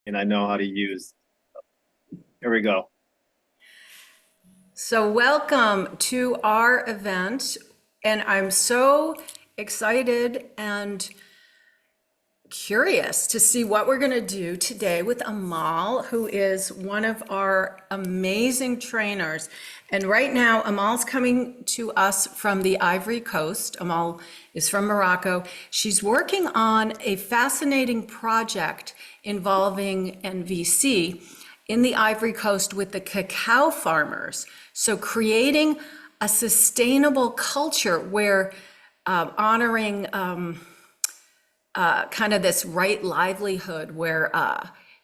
and I know how to use. Here we go. So, welcome to our event, and I'm so excited and curious to see what we're going to do today with Amal, who is one of our amazing trainers. And right now, Amal's coming to us from the Ivory Coast. Amal is from Morocco. She's working on a fascinating project involving NVC in the Ivory Coast with the cacao farmers. So creating a sustainable culture where honoring kind of this right livelihood where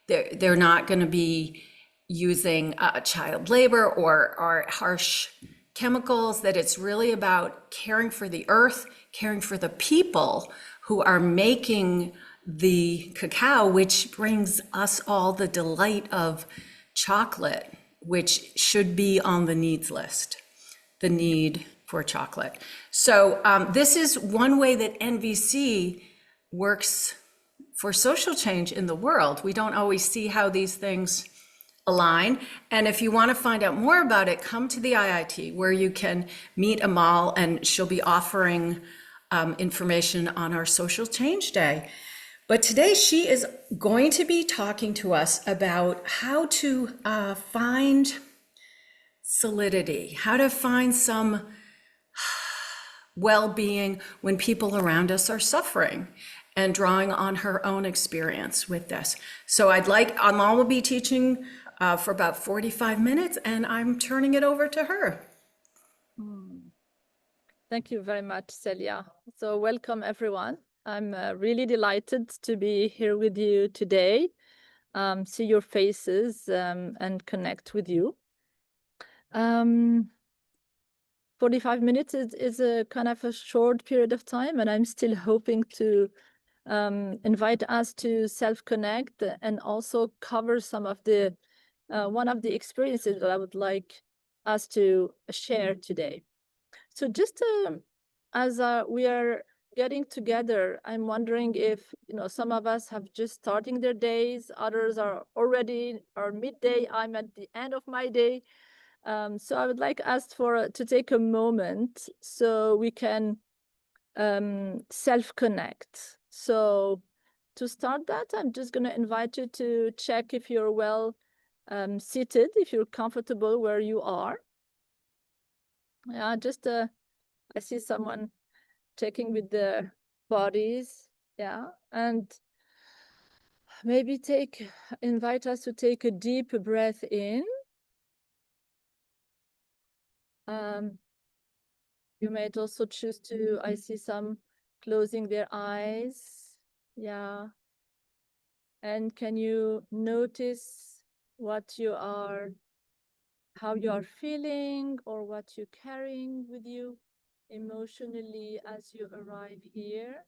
they're not going to be using child labor or harsh chemicals, that it's really about caring for the earth, caring for the people who are making the cacao, which brings us all the delight of chocolate, which should be on the needs list, the need for chocolate. So this is one way that NVC works for social change in the world. We don't always see how these things align. And if you want to find out more about it, come to the IIT where you can meet Amal, and she'll be offering information on our Social Change Day. But today she is going to be talking to us about how to find solidity, how to find some well-being when people around us are suffering, and drawing on her own experience with this. So Amal will be teaching for about 45 minutes, and I'm turning it over to her. Thank you very much, Celia. So welcome, everyone. I'm really delighted to be here with you today, see your faces and connect with you. 45 minutes is a kind of a short period of time, and I'm still hoping to invite us to self-connect and also cover some of the one of the experiences that I would like us to share today. So just as we are getting together, I'm wondering if some of us have just starting their days, others are already midday. I'm at the end of my day. So I would like us to take a moment so we can self-connect. So to start that, I'm just going to invite you to check if you're well seated, if you're comfortable where you are. Yeah, just I see someone checking with their bodies. Yeah, and maybe invite us to take a deep breath in. You might also choose to, I see some closing their eyes. Yeah. And can you notice how you are feeling, or what you're carrying with you emotionally as you arrive here?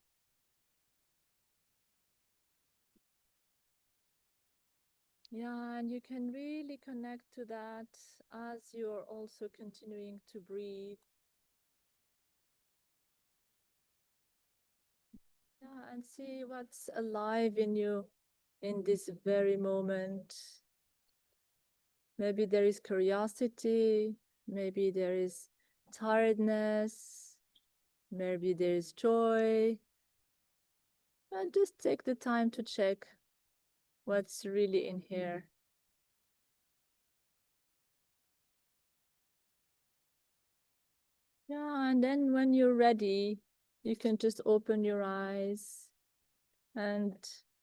Yeah, and you can really connect to that as you're also continuing to breathe. Yeah, and see what's alive in you in this very moment. Maybe there is curiosity, maybe there is tiredness, maybe there is joy. And just take the time to check what's really in here. Yeah, and then when you're ready, you can just open your eyes and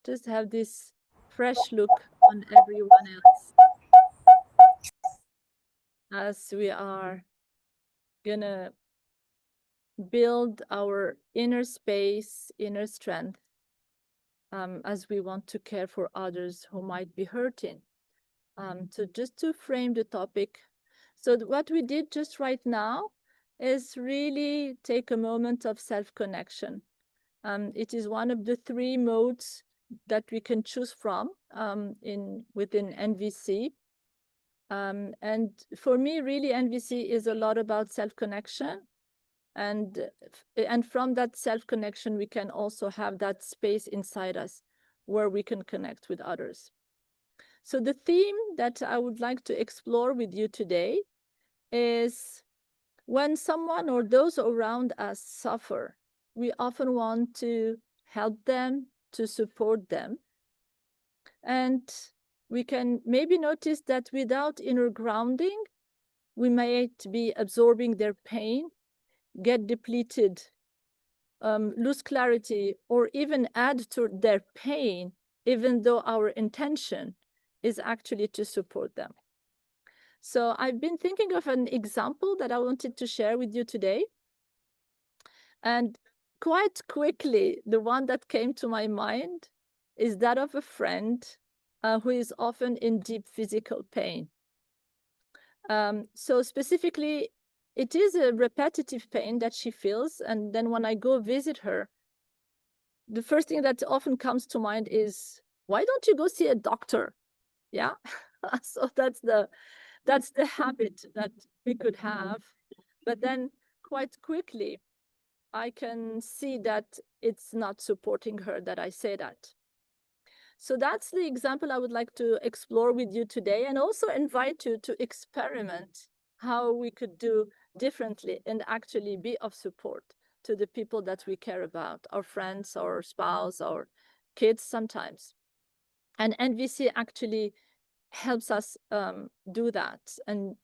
just have this fresh look on everyone else as we are gonna build our inner space, inner strength, as we want to care for others who might be hurting. So just to frame the topic, so what we did just right now is really take a moment of self-connection. It is one of the 3 modes that we can choose from within NVC. And for me, really, NVC is a lot about self-connection. And from that self-connection, we can also have that space inside us where we can connect with others. So the theme that I would like to explore with you today is when someone or those around us suffer, we often want to help them, to support them. And we can maybe notice that without inner grounding, we might be absorbing their pain, get depleted, lose clarity, or even add to their pain, even though our intention is actually to support them. So I've been thinking of an example that I wanted to share with you today. And quite quickly, the one that came to my mind is that of a friend who is often in deep physical pain. So specifically, it is a repetitive pain that she feels. And then when I go visit her, the first thing that often comes to mind is, why don't you go see a doctor? Yeah. So that's the habit that we could have. But then quite quickly, I can see that it's not supporting her that I say that. So that's the example I would like to explore with you today, and also invite you to experiment how we could do differently and actually be of support to the people that we care about, our friends, our spouse, our kids sometimes. And NVC actually helps us do that, and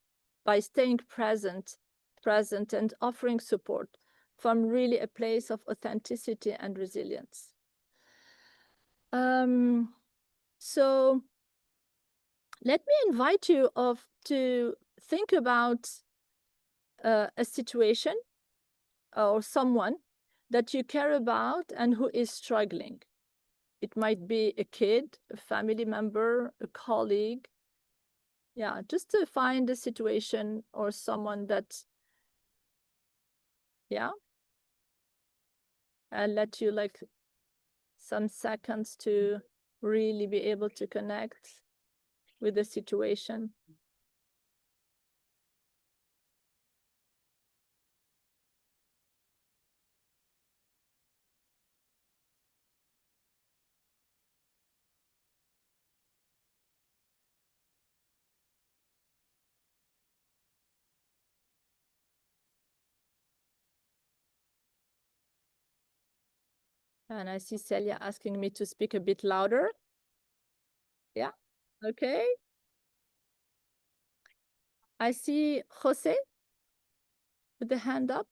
by staying present and offering support from really a place of authenticity and resilience. So let me invite you to think about a situation or someone that you care about and who is struggling. It might be a kid, a family member, a colleague. Yeah, just to find a situation or someone that, yeah, I'll let you like some seconds to really be able to connect with the situation. And I see Celia asking me to speak a bit louder. Yeah, okay. I see Jose with the hand up.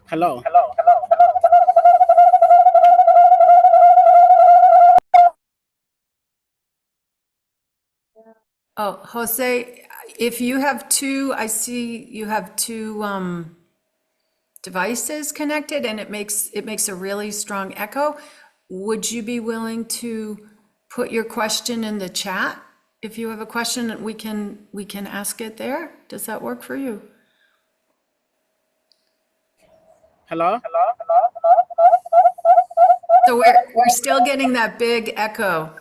Hello. Oh, Jose, if you have two, I see you have two devices connected and it makes a really strong echo. Would you be willing to put your question in the chat? If you have a question, we can ask it there. Does that work for you? Hello. So we're still getting that big echo.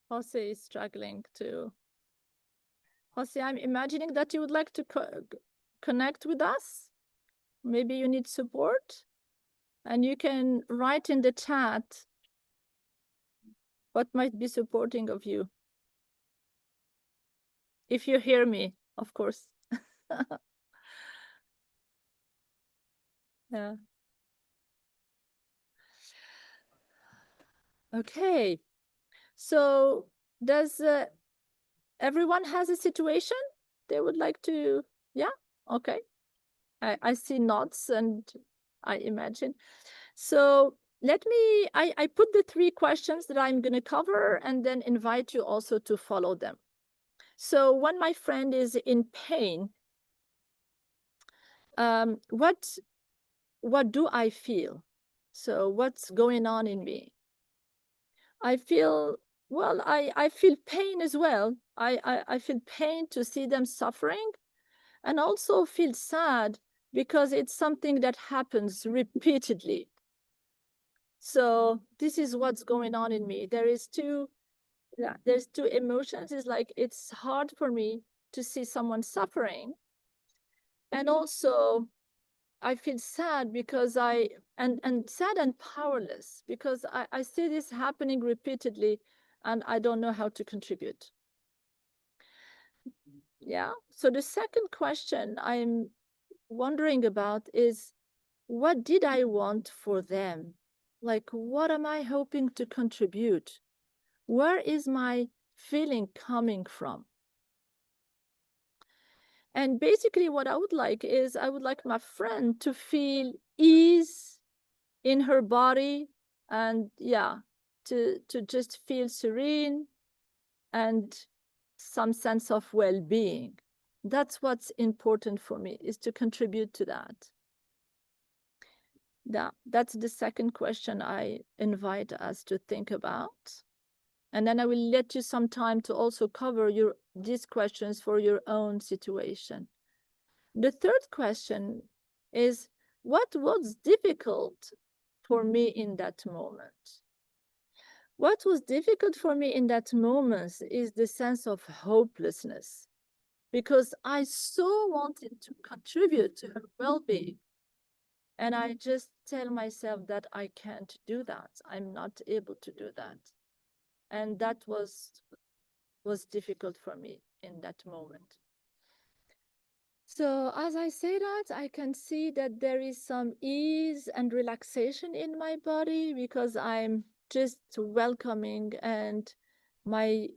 Jose is struggling to. Jose, I'm imagining that you would like to connect with us. Maybe you need support, and you can write in the chat what might be supporting of you. If you hear me, of course. Yeah. Okay. So does everyone has a situation they would like to? Yeah. Okay. I see nods and I imagine. So let me, I put the 3 questions that I'm going to cover and then invite you also to follow them. So when my friend is in pain, what do I feel? So what's going on in me? I feel, well, I feel pain as well. I feel pain to see them suffering, and also feel sad because it's something that happens repeatedly. So this is what's going on in me. There is 2 Yeah, there's two emotions. It's like it's hard for me to see someone suffering. And also I feel sad because and sad and powerless because I see this happening repeatedly and I don't know how to contribute. Yeah. So the second question I'm wondering about is what did I want for them? Like, what am I hoping to contribute? Where is my feeling coming from? And basically, what I would like is I would like my friend to feel ease in her body and, yeah, to just feel serene and some sense of well-being. That's what's important for me, is to contribute to that. That's the second question I invite us to think about. And then I will let you some time to also cover these questions for your own situation. The third question is, what was difficult for me in that moment? What was difficult for me in that moment is the sense of hopelessness, because I so wanted to contribute to her well-being. And I just tell myself that I can't do that. I'm not able to do that. And that was difficult for me in that moment. So as I say that, I can see that there is some ease and relaxation in my body because I'm just welcoming and the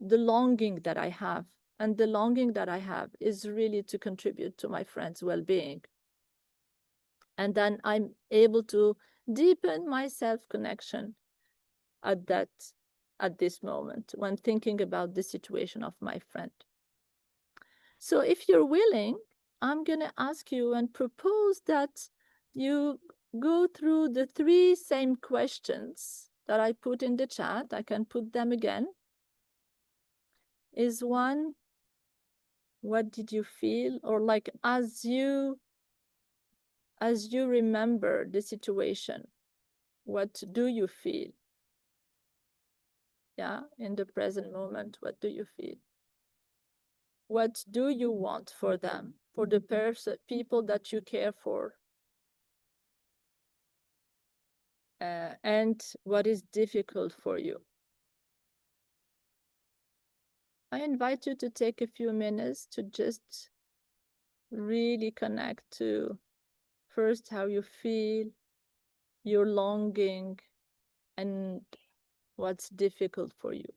longing that I have. And the longing that I have is really to contribute to my friend's well-being. And then I'm able to deepen my self-connection at this moment when thinking about the situation of my friend. So if you're willing, I'm going to ask you and propose that you go through the 3 same questions that I put in the chat. I can put them again. Is one, what did you feel? Or like as you remember the situation, what do you feel? Yeah, in the present moment, what do you feel? What do you want for them, for the people that you care for? And what is difficult for you? I invite you to take a few minutes to just really connect to first how you feel, your longing, and what's difficult for you.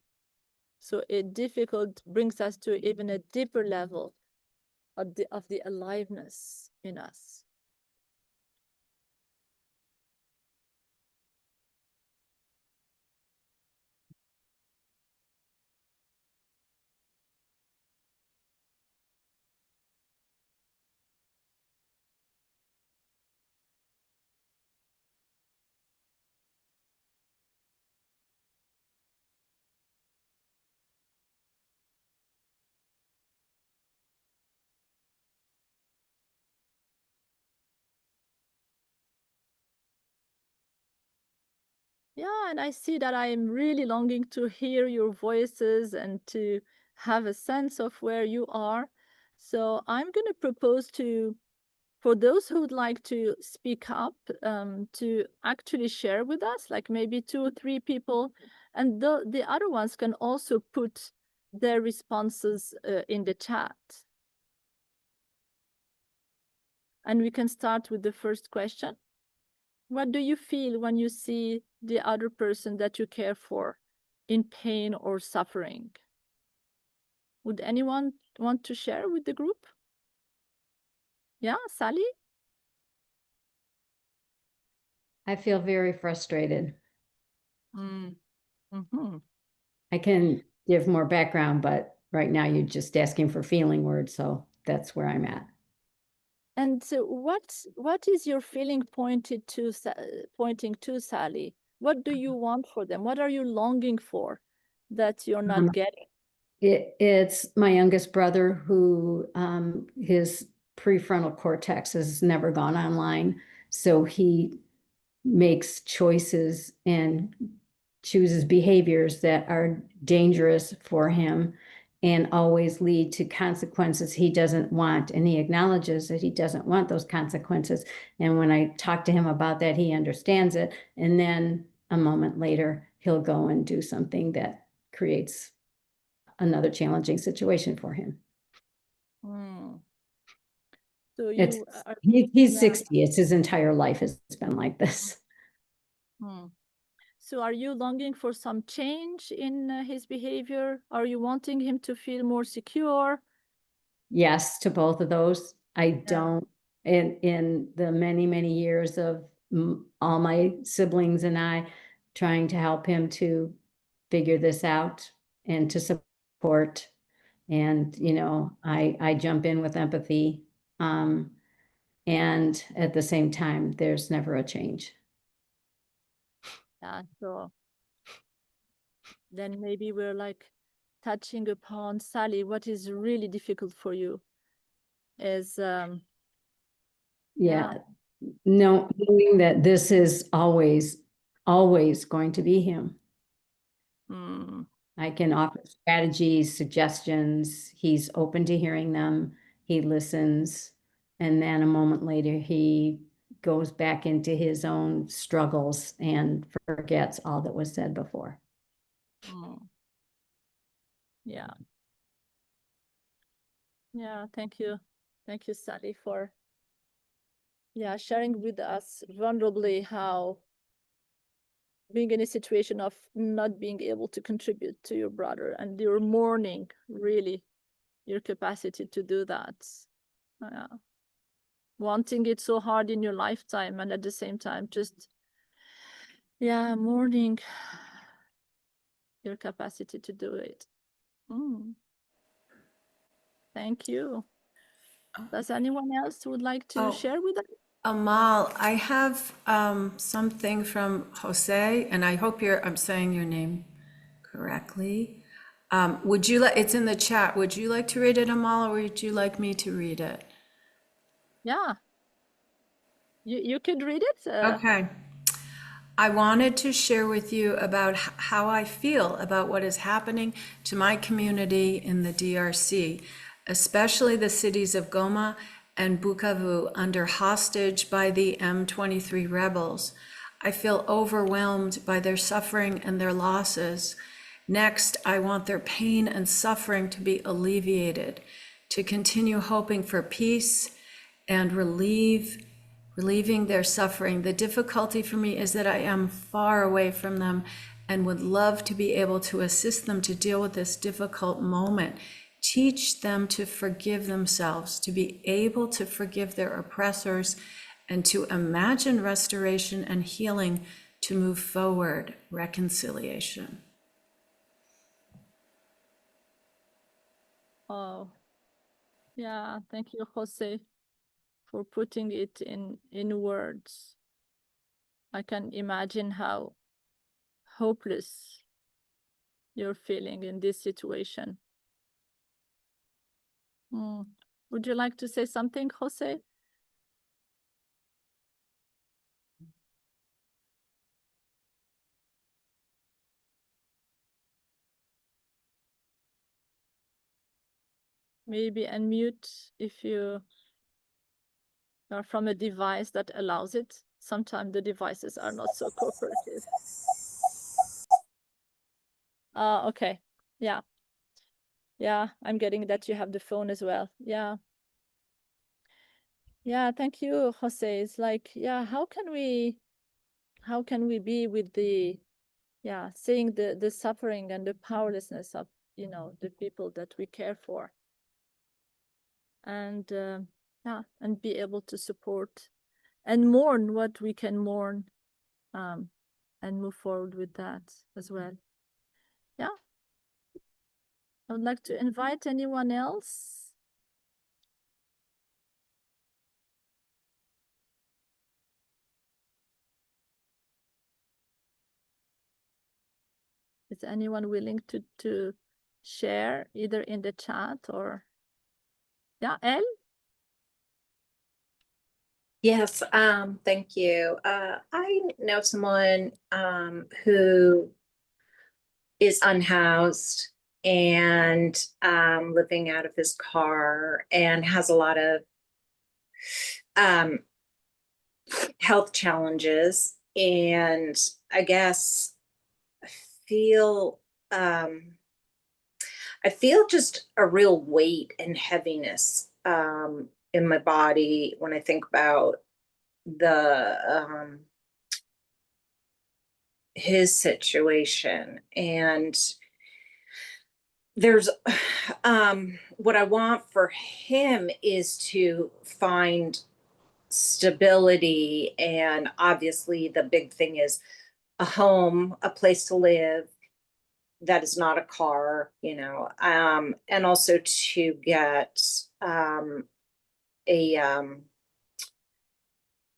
So difficult brings us to even a deeper level of the aliveness in us. Yeah, and I see that I am really longing to hear your voices and to have a sense of where you are. So I'm going to propose for those who would like to speak up, to actually share with us, like maybe 2 or 3 people, and the other ones can also put their responses in the chat. And we can start with the first question. What do you feel when you see the other person that you care for in pain or suffering? Would anyone want to share with the group? Yeah, Sally? I feel very frustrated. Mm-hmm. I can give more background, but right now you're just asking for feeling words, so that's where I'm at. And so what is your feeling pointing to, Sally? What do you want for them? What are you longing for that you're not getting? It's my youngest brother who his prefrontal cortex has never gone online. So he makes choices and chooses behaviors that are dangerous for him and always lead to consequences he doesn't want. And he acknowledges that he doesn't want those consequences. And when I talk to him about that, he understands it. And then a moment later, he'll go and do something that creates another challenging situation for him. Mm. So It's you are, he's yeah. 60. It's his entire life has been like this. Mm. So are you longing for some change in his behavior? Are you wanting him to feel more secure? Yes, to both of those. I Yeah. don't, in the many, many years of all my siblings and I trying to help him to figure this out and to support. And, you know, I jump in with empathy. And at the same time, there's never a change. Yeah, so then maybe we're like touching upon, Sally, what is really difficult for you is Yeah. No, knowing that this is always, always going to be him. mm, I can offer strategies, suggestions. He's open to hearing them. He listens. And then a moment later, he goes back into his own struggles and forgets all that was said before. mm. Yeah. Yeah, thank you. Thank you, Sally, for sharing with us vulnerably how being in a situation of not being able to contribute to your brother and you're mourning really your capacity to do that. Wanting it so hard in your lifetime and at the same time just mourning your capacity to do it. Thank you. Does anyone else would like to Oh. share with us? Amal, I have something from Jose, and I hope I'm saying your name correctly. Would you like, it's in the chat, would you like to read it, Amal, or would you like me to read it? Yeah. You could read it. Okay. I wanted to share with you about how I feel about what is happening to my community in the DRC, especially the cities of Goma and Bukavu under hostage by the M23 rebels. I feel overwhelmed by their suffering and their losses. Next, I want their pain and suffering to be alleviated, to continue hoping for peace and relieving their suffering. The difficulty for me is that I am far away from them and would love to be able to assist them to deal with this difficult moment. Teach them to forgive themselves, to be able to forgive their oppressors, and to imagine restoration and healing, to move forward, reconciliation. Oh, yeah. Thank you, Jose, for putting it in words. I can imagine how hopeless you're feeling in this situation. Would you like to say something, Jose? Maybe unmute if you are from a device that allows it. Sometimes the devices are not so cooperative. Okay. Yeah. Yeah, I'm getting that you have the phone as well. Yeah. Yeah, thank you, Jose. It's like, how can we be with the seeing the suffering and the powerlessness of, the people that we care for, and and be able to support and mourn what we can mourn, and move forward with that as well. Yeah. I would like to invite anyone else. Is anyone willing to share either in the chat or Elle? Yes, thank you. I know someone who is unhoused and living out of his car and has a lot of health challenges. And I guess I feel just a real weight and heaviness in my body when I think about the his situation. And there's what I want for him is to find stability, and obviously the big thing is a home, a place to live that is not a car, you know, and also to get a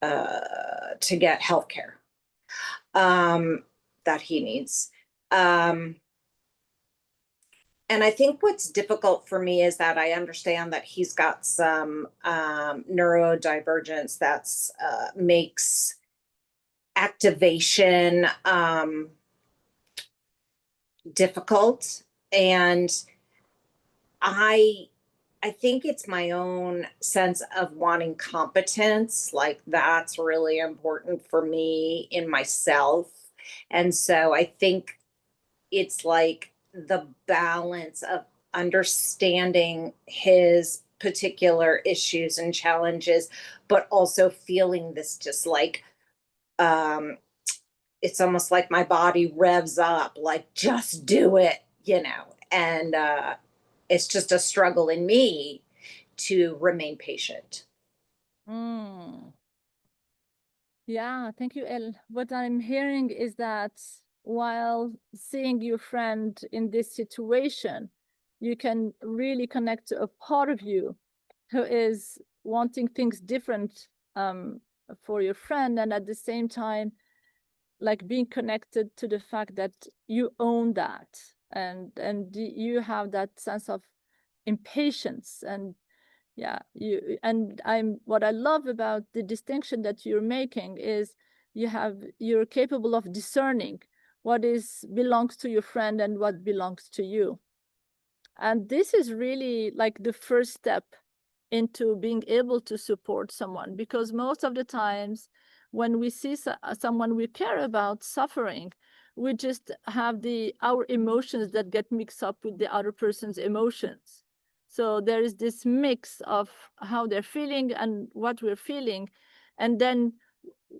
to get healthcare that he needs. And I think what's difficult for me is that I understand that he's got some neurodivergence that's makes activation difficult. And I think it's my own sense of wanting competence. Like that's really important for me in myself. And so I think it's like the balance of understanding his particular issues and challenges, but also feeling this just like, it's almost like my body revs up, like just do it, you know, and it's just a struggle in me to remain patient. Mm. Yeah, thank you, El. What I'm hearing is that while seeing your friend in this situation, you can really connect to a part of you who is wanting things different for your friend, and at the same time, like being connected to the fact that you own that, and you have that sense of impatience. And yeah, what I love about the distinction that you're making is you're capable of discerning what is belongs to your friend and what belongs to you. And this is really like the first step into being able to support someone, because most of the times when we see someone we care about suffering, we just have our emotions that get mixed up with the other person's emotions. So there is this mix of how they're feeling and what we're feeling. And then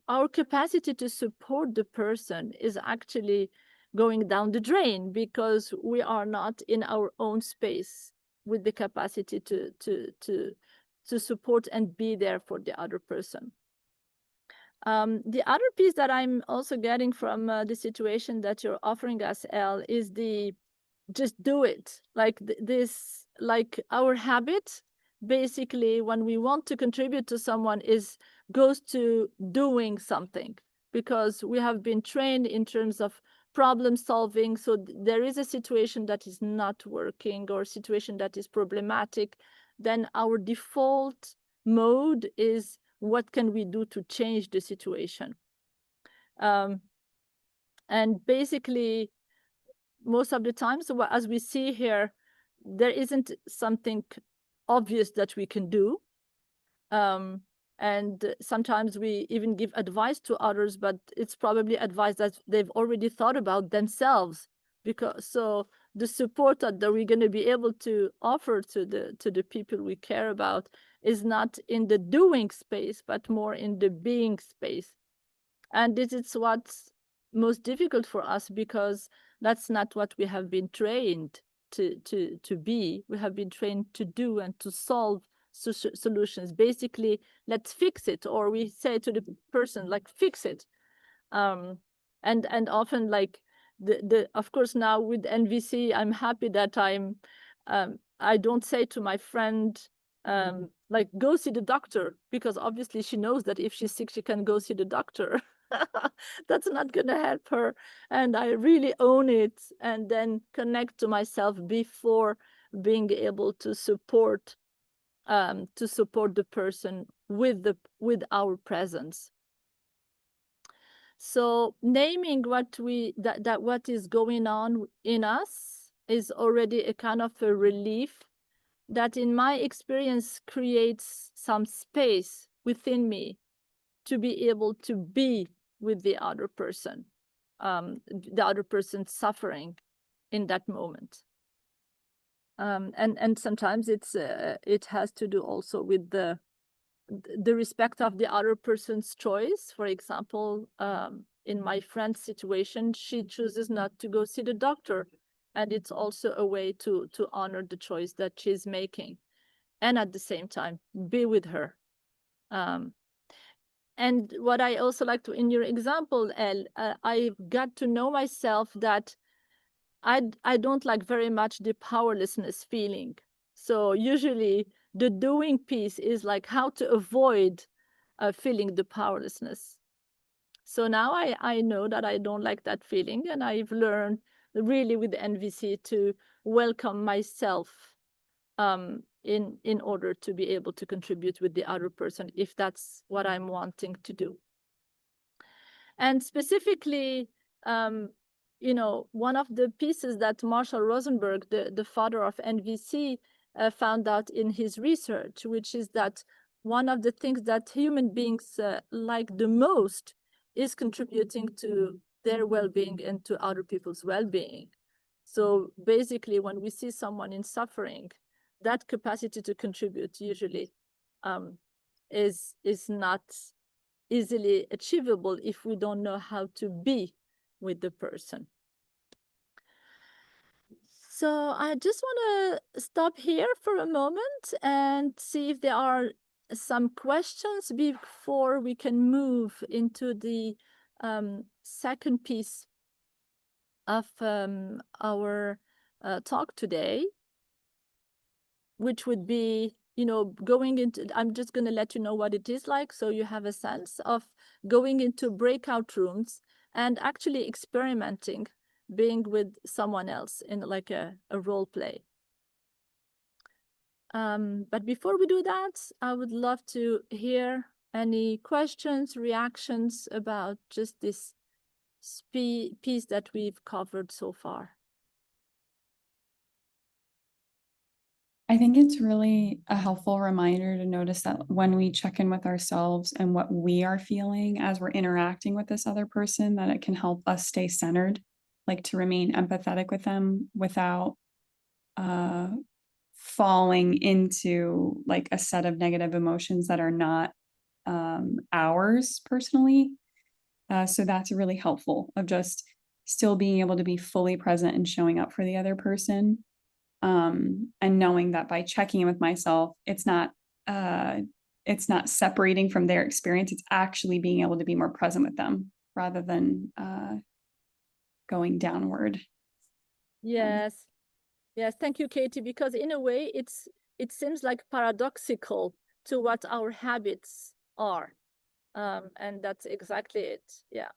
our capacity to support the person is actually going down the drain because we are not in our own space with the capacity to support and be there for the other person. The other piece that I'm also getting from the situation that you're offering us, Elle, is the just do it. Like this, like our habit, basically, when we want to contribute to someone, goes to doing something, because we have been trained in terms of problem solving. So there is a situation that is not working or a situation that is problematic, then our default mode is what can we do to change the situation? And basically, most of the time, so as we see here, there isn't something obvious that we can do. And sometimes we even give advice to others, but it's probably advice that they've already thought about themselves. Because so the support that we're going to be able to offer to the people we care about is not in the doing space, but more in the being space. And this is what's most difficult for us, because that's not what we have been trained to be. We have been trained to do and to solve solutions. Basically, let's fix it, or we say to the person, like, fix it. And often, like, of course, now with NVC, I'm happy that I don't say to my friend, like, go see the doctor, because obviously she knows that if she's sick, she can go see the doctor. That's not going to help her. And I really own it, and then connect to myself before being able to support the person with our presence. So naming that what is going on in us is already a kind of a relief that, in my experience, creates some space within me to be able to be with the other person, the other person suffering in that moment. And sometimes it has to do also with the respect of the other person's choice. For example, in my friend's situation, she chooses not to go see the doctor, and it's also a way to honor the choice that she's making, and at the same time be with her. And what I also like to, in your example, Elle, I got to know myself that I don't like very much the powerlessness feeling. So usually the doing piece is like how to avoid feeling the powerlessness. So now I know that I don't like that feeling, and I've learned really with NVC to welcome myself in order to be able to contribute with the other person if that's what I'm wanting to do. And specifically, one of the pieces that Marshall Rosenberg, the father of NVC, found out in his research, which is that one of the things that human beings like the most is contributing to their well-being and to other people's well-being. So basically, when we see someone in suffering, that capacity to contribute usually is not easily achievable if we don't know how to be with the person. So I just want to stop here for a moment and see if there are some questions before we can move into the second piece of our talk today, which would be, going into, I'm just going to let you know what it is like, so you have a sense of going into breakout rooms and actually experimenting being with someone else in like a role play. But before we do that, I would love to hear any questions, reactions about just this piece that we've covered so far. I think it's really a helpful reminder to notice that when we check in with ourselves and what we are feeling as we're interacting with this other person, that it can help us stay centered, like to remain empathetic with them without falling into like a set of negative emotions that are not ours personally. So that's really helpful, of just still being able to be fully present and showing up for the other person. And knowing that by checking in with myself, it's not separating from their experience. It's actually being able to be more present with them rather than going downward. Yes. Yes, thank you, Katie, because in a way it seems like paradoxical to what our habits are. And that's exactly it. Yeah.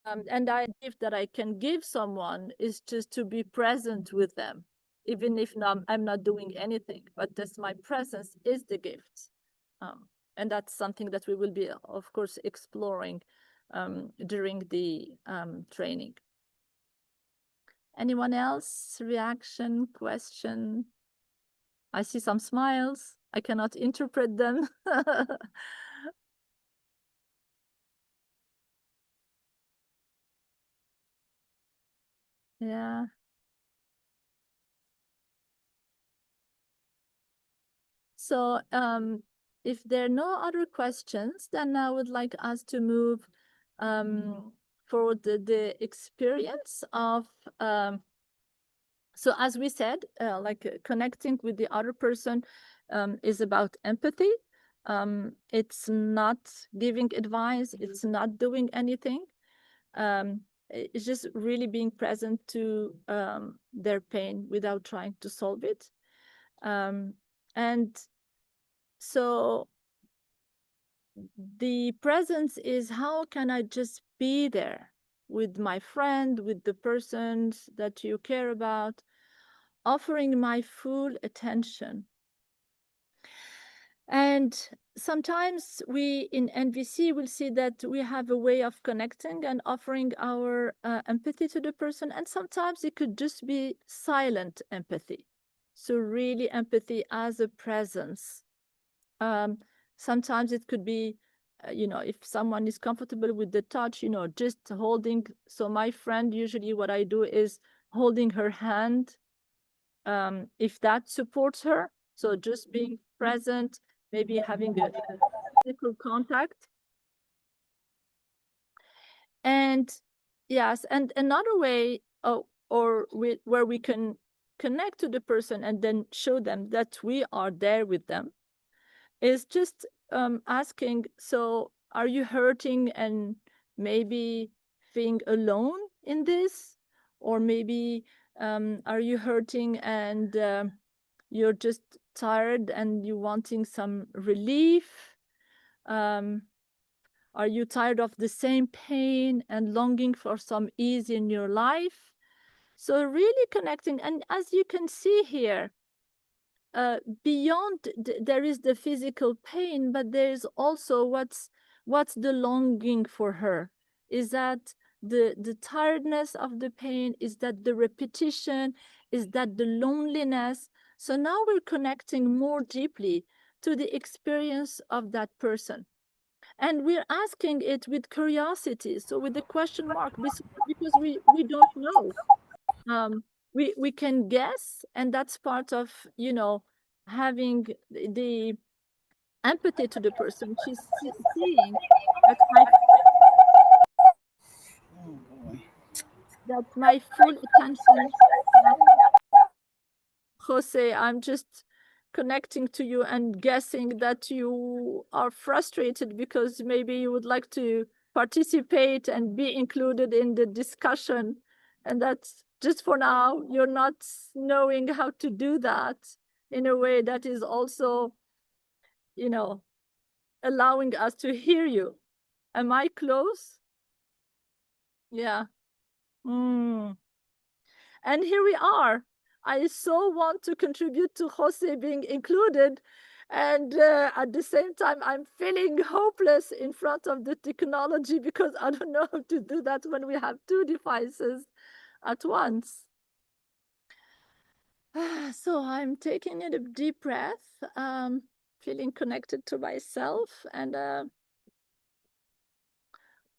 And the gift that I can give someone is just to be present with them, even if I'm not doing anything, but just my presence is the gift. And that's something that we will be, of course, exploring during the training. Anyone else? Reaction, question? I see some smiles. I cannot interpret them. Yeah. So if there are no other questions, then I would like us to move for the experience of, so as we said, connecting with the other person is about empathy. It's not giving advice, it's not doing anything. It's just really being present to their pain without trying to solve it. And so the presence is, how can I just be there with my friend, with the persons that you care about, offering my full attention. And sometimes we in NVC will see that we have a way of connecting and offering our empathy to the person, and sometimes it could just be silent empathy. So really empathy as a presence. Sometimes it could be, if someone is comfortable with the touch, just holding. So my friend, usually what I do is holding her hand, if that supports her. So just being present, maybe having a physical contact. And yes, and another way, where we can connect to the person and then show them that we are there with them, is just asking, so are you hurting and maybe feeling alone in this? Or maybe are you hurting and you're just tired and you're wanting some relief? Are you tired of the same pain and longing for some ease in your life? So really connecting. And as you can see here, beyond there is the physical pain, but there's also what's the longing for her. Is that the tiredness of the pain? Is that the repetition? Is that the loneliness? So now we're connecting more deeply to the experience of that person, and we're asking it with curiosity, so with the question mark, because we don't know. We can guess, and that's part of having the empathy to the person. She's seeing that my full attention. Jose, I'm just connecting to you and guessing that you are frustrated because maybe you would like to participate and be included in the discussion, and that's just for now you're not knowing how to do that in a way that is also allowing us to hear you. Am I close? Yeah. And here we are. I so want to contribute to Jose being included, and at the same time I'm feeling hopeless in front of the technology because I don't know how to do that when we have two devices at once. So I'm taking a deep breath, feeling connected to myself, and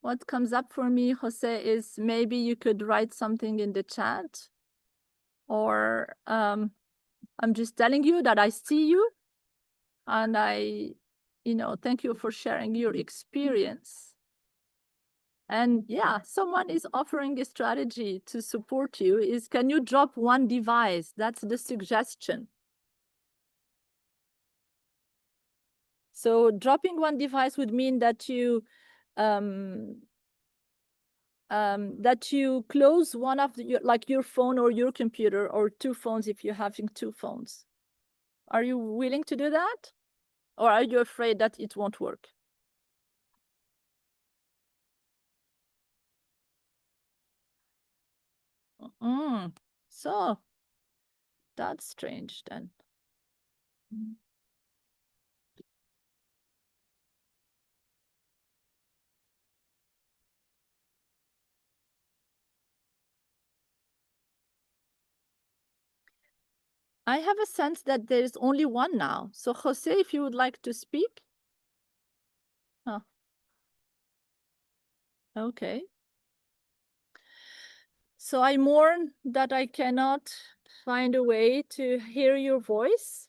what comes up for me, Jose, is maybe you could write something in the chat, or I'm just telling you that I see you, and I, thank you for sharing your experience. And yeah, someone is offering a strategy to support you is, can you drop one device? That's the suggestion. So dropping one device would mean that you close one of your phone or your computer, or two phones if you're having two phones. Are you willing to do that? Or are you afraid that it won't work? So that's strange then. I have a sense that there is only one now. So Jose, if you would like to speak. Oh. Okay. So I mourn that I cannot find a way to hear your voice.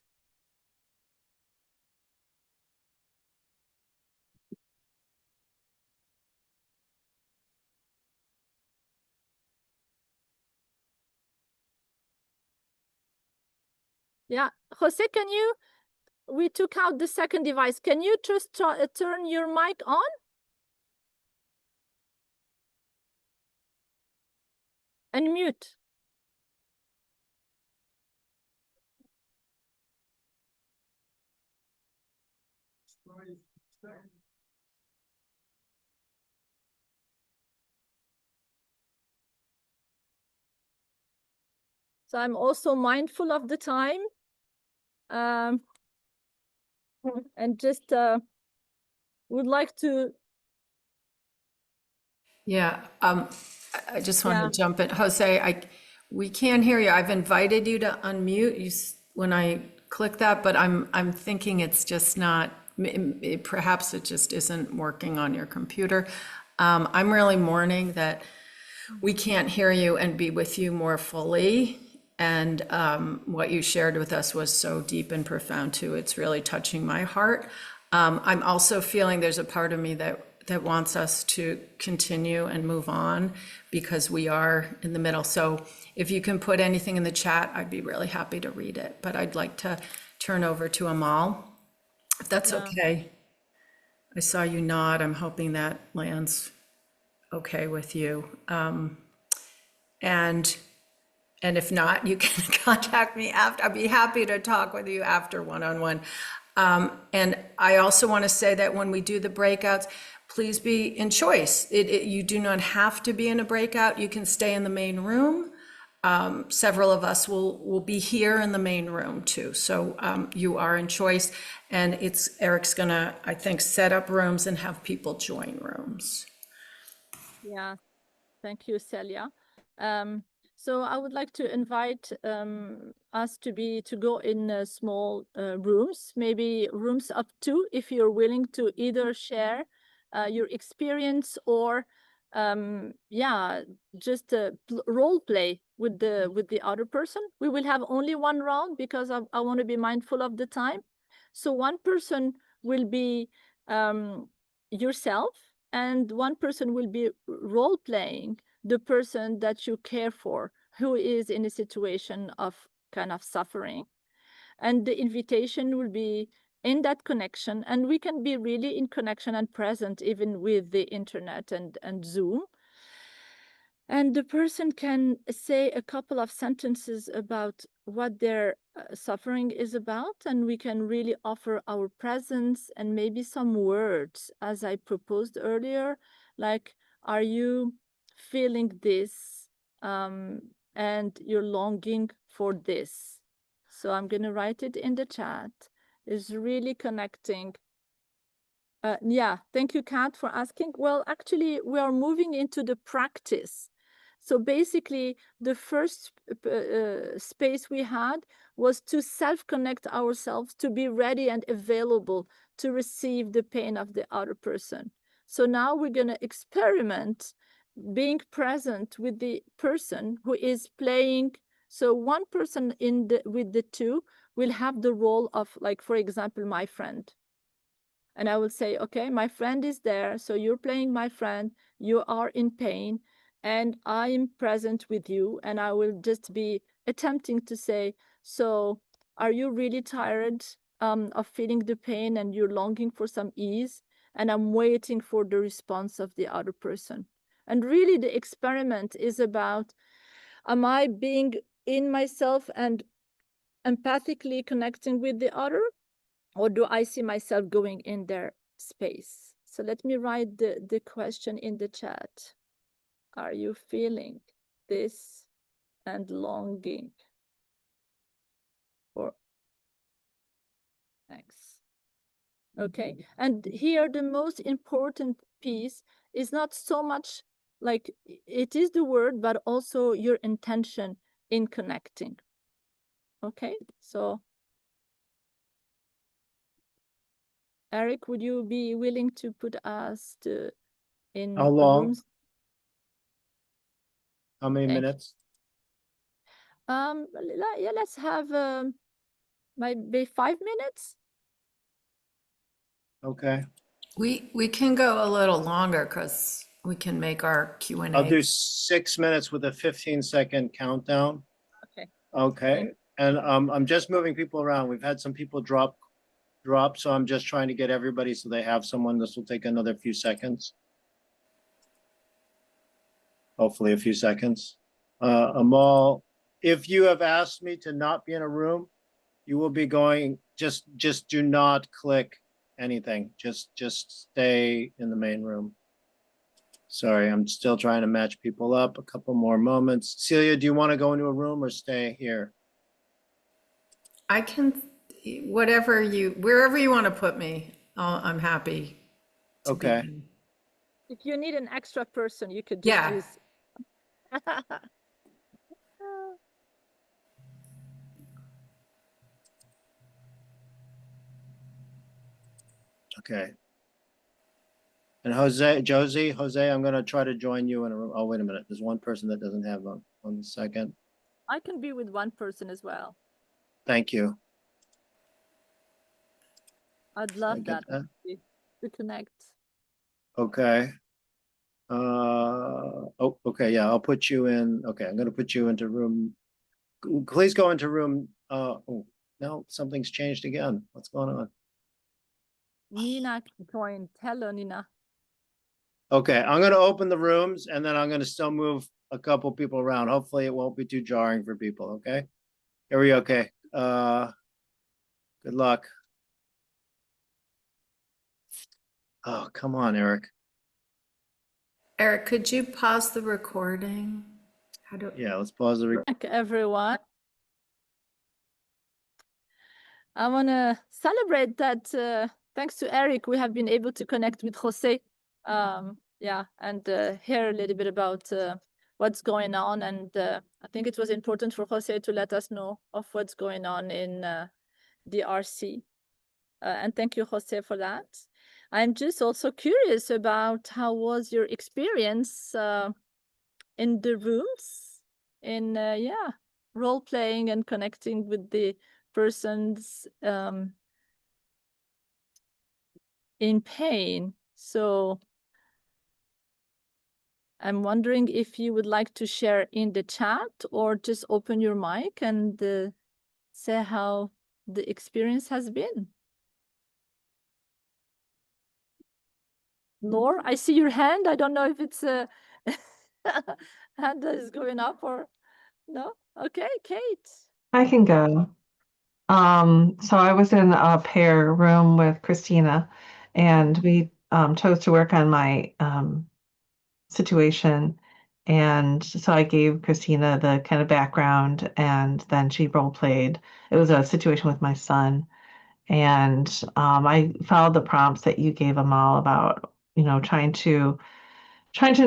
Yeah, Jose, we took out the second device. Can you just turn your mic on? And mute. So I'm also mindful of the time. And just would like to, Yeah, I just want yeah, to jump in. Jose, we can't hear you. I've invited you to unmute when I click that, but I'm thinking it's just not, perhaps it just isn't working on your computer. I'm really mourning that we can't hear you and be with you more fully. And what you shared with us was so deep and profound too. It's really touching my heart. I'm also feeling there's a part of me that wants us to continue and move on because we are in the middle. So if you can put anything in the chat, I'd be really happy to read it. But I'd like to turn over to Amal, if that's yeah. okay. I saw you nod. I'm hoping that lands okay with you. And if not, you can contact me after. I'd be happy to talk with you after one-on-one. And I also want to say that when we do the breakouts, please be in choice. You do not have to be in a breakout. You can stay in the main room. Several of us will be here in the main room too. So you are in choice. And Eric's gonna, I think, set up rooms and have people join rooms. Yeah, thank you, Celia. So I would like to invite us to go in small rooms, maybe rooms up to, if you're willing to either share your experience or yeah, just role play with the other person. We will have only one round because I want to be mindful of the time. So one person will be yourself, and one person will be role playing the person that you care for, who is in a situation of kind of suffering. And the invitation will be in that connection, and we can be really in connection and present even with the internet and Zoom. And the person can say a couple of sentences about what their suffering is about, and we can really offer our presence and maybe some words, as I proposed earlier, like, are you feeling this? And you're longing for this. So I'm going to write it in the chat. Is really connecting. Yeah, thank you, Kat, for asking. Well, actually, we are moving into the practice. So basically, the first space we had was to self-connect ourselves, to be ready and available to receive the pain of the other person. So now we're going to experiment being present with the person who is playing. So one person with the two will have the role of, like, for example, my friend. And I will say, okay, my friend is there. So you're playing my friend. You are in pain. And I'm present with you. And I will just be attempting to say, so are you really tired of feeling the pain and you're longing for some ease? And I'm waiting for the response of the other person. And really, the experiment is about, am I being in myself and empathically connecting with the other? Or do I see myself going in their space? So let me write the question in the chat. Are you feeling this and longing for X? Okay, and here the most important piece is not so much like it is the word, but also your intention in connecting. Okay, so Eric, would you be willing to put us in How long? rooms? How many Thank you. minutes? Yeah, let's have maybe 5 minutes. Okay. We can go a little longer because we can make our Q&A. I'll do 6 minutes with a 15-second countdown. Okay. Okay. And I'm just moving people around. We've had some people drop, so I'm just trying to get everybody so they have someone. This will take another few seconds. Hopefully a few seconds. Amal, if you have asked me to not be in a room, you will be going, just do not click anything. Just stay in the main room. Sorry, I'm still trying to match people up. A couple more moments. Celia, do you want to go into a room or stay here? I can, wherever you want to put me, I'm happy to be. Okay. If you need an extra person, you could just Yeah. use. Okay. And Jose, I'm gonna try to join you in a room. Oh, wait a minute. There's one person that doesn't have one second. I can be with one person as well. Thank you. I'd So I love get that actually, to connect. Okay. Oh, okay, yeah, I'll put you in. Okay, I'm gonna put you into room. Please go into room. Oh, no, something's changed again. What's going on? Nina can join. Hello, Nina. Okay, I'm gonna open the rooms and then I'm gonna still move a couple people around. Hopefully it won't be too jarring for people, okay? Here we go, okay. Good luck. Oh, come on, Eric. Eric, could you pause the recording? How do? Yeah, let's pause the. Back, everyone. I want to celebrate that thanks to Eric, we have been able to connect with Jose. Yeah, and hear a little bit about what's going on. And I think it was important for Jose to let us know of what's going on in DRC. And thank you, Jose, for that. I'm just also curious about how was your experience in the rooms, in yeah, role playing and connecting with the persons in pain. So I'm wondering if you would like to share in the chat or just open your mic and say how the experience has been. Laura, I see your hand. I don't know if it's a hand that is going up or no. Okay, Kate. I can go. So I was in a pair room with Christina, and we chose to work on my situation. And so I gave Christina the kind of background, and then she role played. It was a situation with my son, and I followed the prompts that you gave Amal about, trying to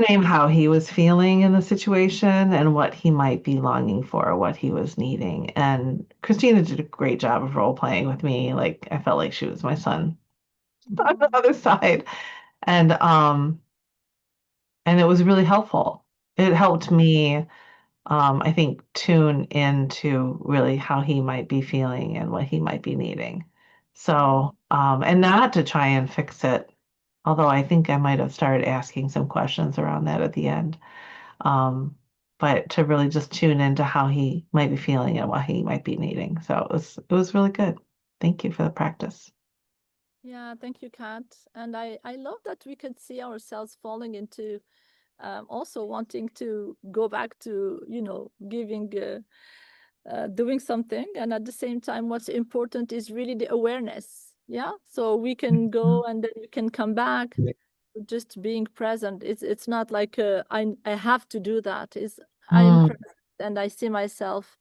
name how he was feeling in the situation and what he might be longing for, what he was needing. And Christina did a great job of role playing with me. Like I felt like she was my son on the other side. And it was really helpful. It helped me, I think, tune into really how he might be feeling and what he might be needing. So, and not to try and fix it, although I think I might have started asking some questions around that at the end. But to really just tune into how he might be feeling and what he might be needing. So it was really good. Thank you for the practice. Yeah, thank you, Kat. And I love that we could see ourselves falling into also wanting to go back to, giving, doing something. And at the same time, what's important is really the awareness. Yeah. So we can go and then we can come back. Just being present. It's not like I have to do that. It's I am present and I see myself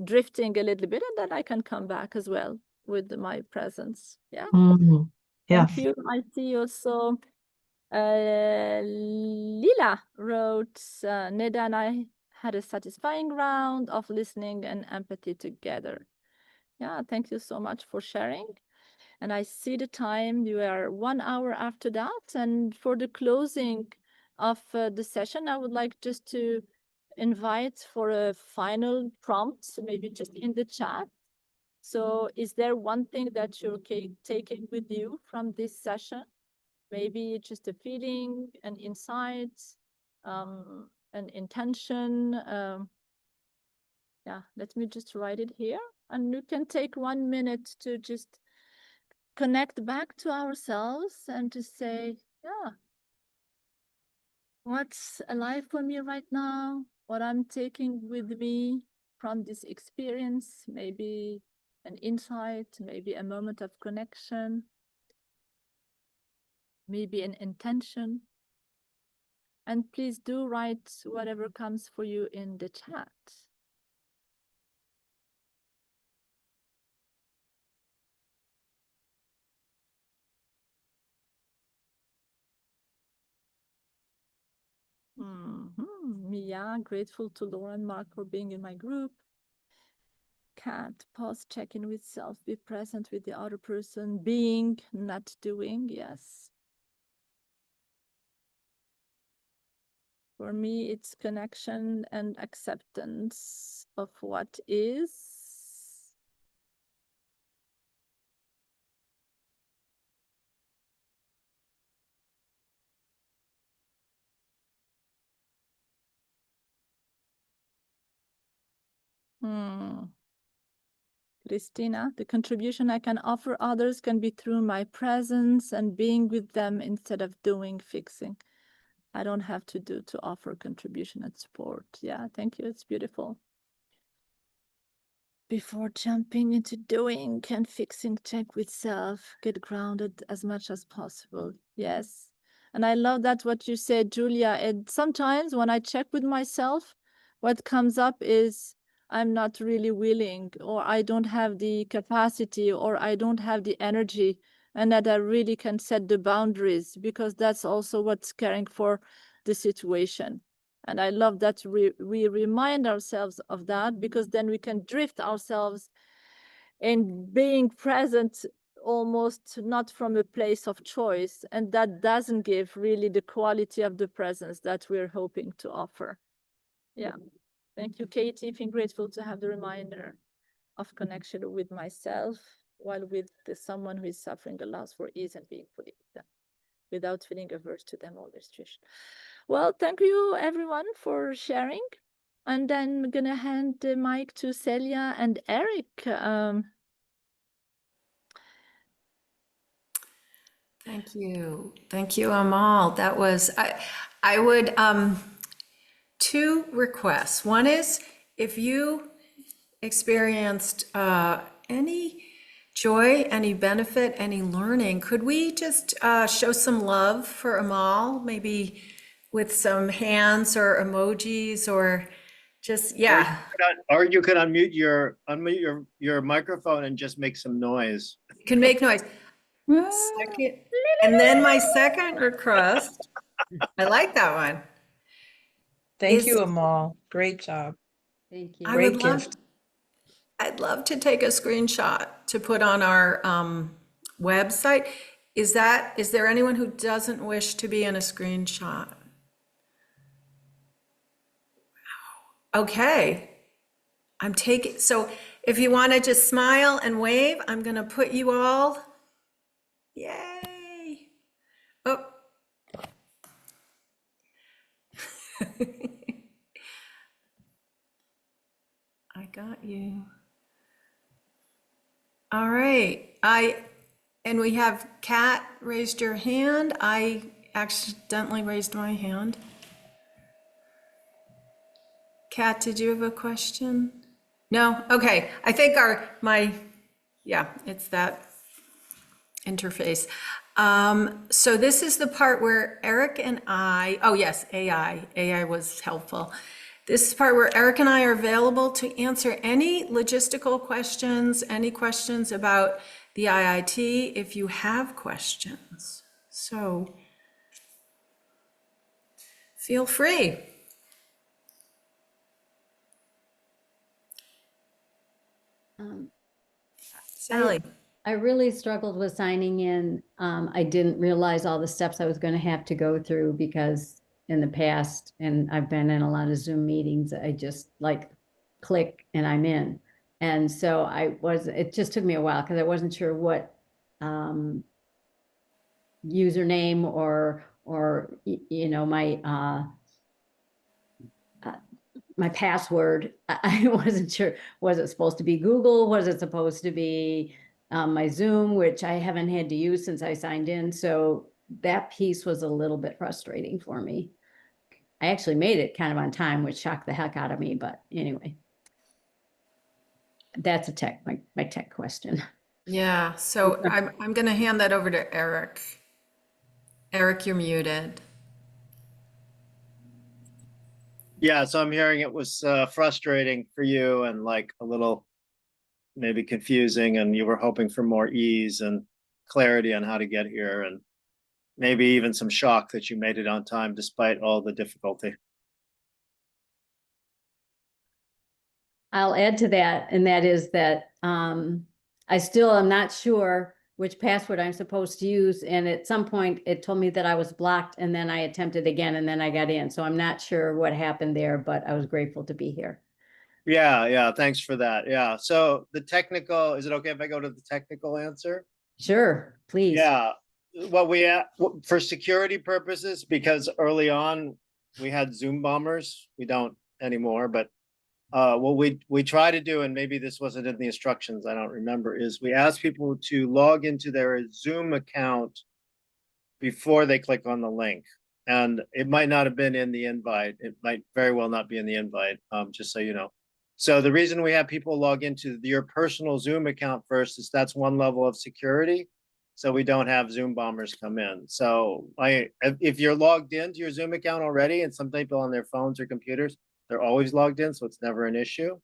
drifting a little bit, and then I can come back as well with my presence. Yeah. Yes. Thank you. I see also Lila wrote, Neda and I had a satisfying round of listening and empathy together. Yeah, thank you so much for sharing. And I see the time, you are 1 hour after that. And for the closing of the session, I would like just to invite for a final prompt, maybe just in the chat. So is there one thing that you're taking with you from this session? Maybe just a feeling, an insight, an intention. Yeah, let me just write it here. And you can take 1 minute to just connect back to ourselves and to say, yeah, what's alive for me right now? What I'm taking with me from this experience, maybe an insight, maybe a moment of connection, maybe an intention. And please do write whatever comes for you in the chat. Yeah, grateful to Laura and Mark for being in my group. Cat, pause, check in with self, be present with the other person, being, not doing. Yes. For me, it's connection and acceptance of what is. Christina, the contribution I can offer others can be through my presence and being with them instead of doing, fixing. I don't have to do to offer contribution and support. Yeah, thank you. It's beautiful. Before jumping into doing and fixing, check with self, get grounded as much as possible. Yes. And I love that what you said, Julia. And sometimes when I check with myself, what comes up is I'm not really willing, or I don't have the capacity, or I don't have the energy, and that I really can set the boundaries, because that's also what's caring for the situation. And I love that we remind ourselves of that, because then we can drift ourselves in being present, almost not from a place of choice. And that doesn't give really the quality of the presence that we're hoping to offer. Yeah. Thank you, Katie. I'm grateful to have the reminder of connection with myself while with someone who is suffering a loss for ease and being fully with them, without feeling averse to them or their situation. Well, thank you everyone for sharing. And then I'm gonna hand the mic to Celia and Eric. Thank you, Amal. That was, I would, two requests. One is if you experienced any joy, any benefit, any learning, could we just show some love for Amal, maybe with some hands or emojis, or just, yeah. Or you could unmute your microphone and just make some noise. You can make noise. Second, and then my second request, I like that one. Thank is- you, Amal. Great job. Thank you. I Great would love, gift. I'd love to take a screenshot to put on our website. Is there anyone who doesn't wish to be in a screenshot? Okay. I'm taking, so if you want to just smile and wave, I'm going to put you all. Yay. Oh. I got you. All right. And we have Kat raised your hand. I accidentally raised my hand. Kat, did you have a question? No? Okay. I think yeah, it's that interface. So this is the part where Eric and oh yes, AI was helpful. This is the part where Eric and I are available to answer any logistical questions, any questions about the IIT, if you have questions. So feel free. Sally. I really struggled with signing in. I didn't realize all the steps I was going to have to go through, because in the past, and I've been in a lot of Zoom meetings, I just like click and I'm in. And so it just took me a while because I wasn't sure what username or my password. I wasn't sure. Was it supposed to be Google? Was it supposed to be my Zoom, which I haven't had to use since I signed in? So that piece was a little bit frustrating for me. I actually made it kind of on time, which shocked the heck out of me. But anyway, that's my tech question. Yeah, so I'm going to hand that over to Eric. Eric, you're muted. Yeah, so I'm hearing it was frustrating for you and like a little maybe confusing, and you were hoping for more ease and clarity on how to get here, and maybe even some shock that you made it on time despite all the difficulty. I'll add to that, and that is that I still am not sure which password I'm supposed to use. And at some point, it told me that I was blocked, and then I attempted again, and then I got in. So I'm not sure what happened there, but I was grateful to be here. Yeah, thanks for that. Yeah, so the technical, is it okay if I go to the technical answer? Sure, please. Yeah, what we, for security purposes, because early on, we had Zoom bombers. We don't anymore, but what we try to do, and maybe this wasn't in the instructions, I don't remember, is we ask people to log into their Zoom account before they click on the link. And it might not have been in the invite. It might very well not be in the invite, just so you know. So the reason we have people log into your personal Zoom account first is that's one level of security. So we don't have Zoom bombers come in. So if you're logged into your Zoom account already, and some people on their phones or computers, they're always logged in, so it's never an issue.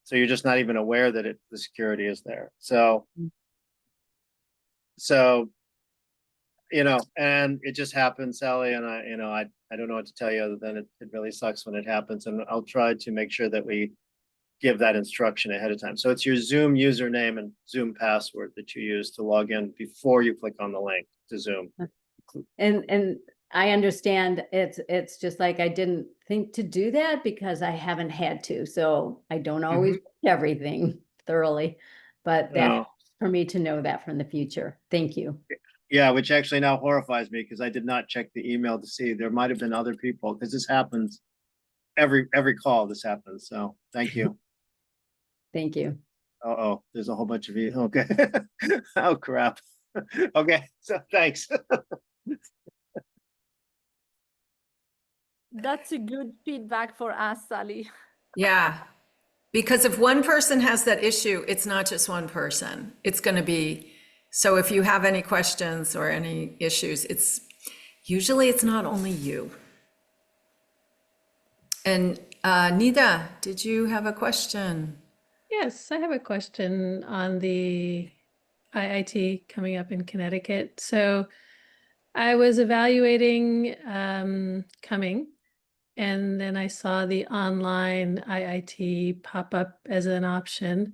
So you're just not even aware that the security is there. So and it just happens, Sally, and I don't know what to tell you other than it really sucks when it happens. And I'll try to make sure that we give that instruction ahead of time. So it's your Zoom username and Zoom password that you use to log in before you click on the link to Zoom. And I understand it's just like I didn't think to do that because I haven't had to. So I don't always watch everything thoroughly, but that helps for me to know that from the future. Thank you. Yeah, which actually now horrifies me because I did not check the email to see. There might have been other people, because this happens every call. This happens. So thank you. Thank you. Oh, there's a whole bunch of you. Okay. Oh crap. Okay, so thanks. That's a good feedback for us, Sally. Yeah, because if one person has that issue, it's not just one person. It's going to be, so if you have any questions or any issues, usually it's not only you. And Nida, did you have a question? Yes, I have a question on the IIT coming up in Connecticut. So I was evaluating coming, and then I saw the online IIT pop up as an option.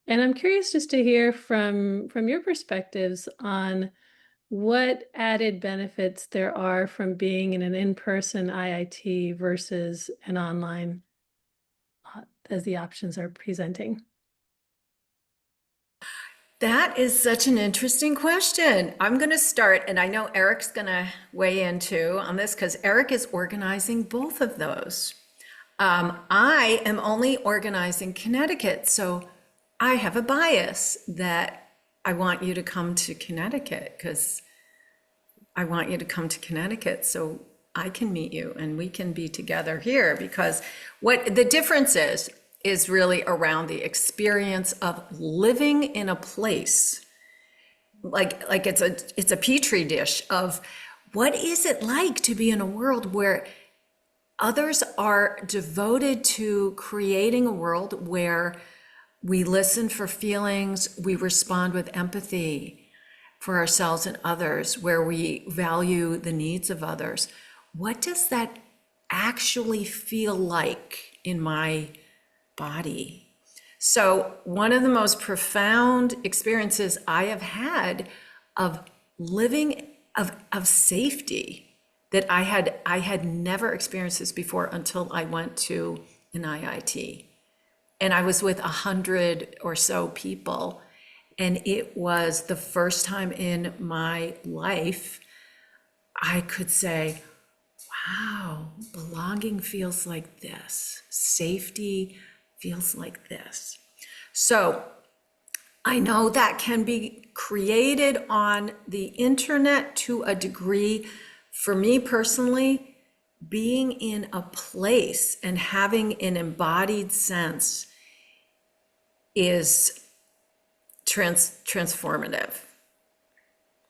And I'm curious just to hear from your perspectives on what added benefits there are from being in an in-person IIT versus an online as the options are presenting. That is such an interesting question. I'm going to start, and I know Eric's going to weigh in too on this because Eric is organizing both of those. I am only organizing Connecticut, so I have a bias that I want you to come to Connecticut because I want you to come to Connecticut so I can meet you and we can be together here, because what the difference is really around the experience of living in a place like it's a petri dish of what is it like to be in a world where others are devoted to creating a world where we listen for feelings, we respond with empathy for ourselves and others, where we value the needs of others. What does that actually feel like in my body? So one of the most profound experiences I have had of living of safety that I had never experienced this before until I went to an IIT. And I was with 100 or so people. And it was the first time in my life I could say, wow, belonging feels like this. Safety feels like this. So I know that can be created on the internet to a degree. For me personally, being in a place and having an embodied sense is transformative.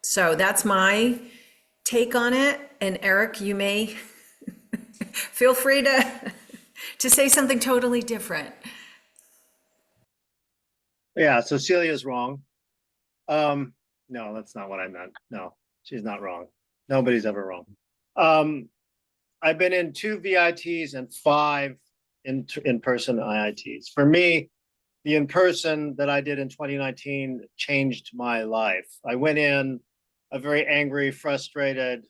So that's my take on it. And Eric, you may feel free to say something totally different. Yeah, so Celia's wrong. No, that's not what I meant. No, she's not wrong. Nobody's ever wrong. I've been in 2 VITs and 5 in-person IITs. For me, the in-person that I did in 2019 changed my life. I went in a very angry, frustrated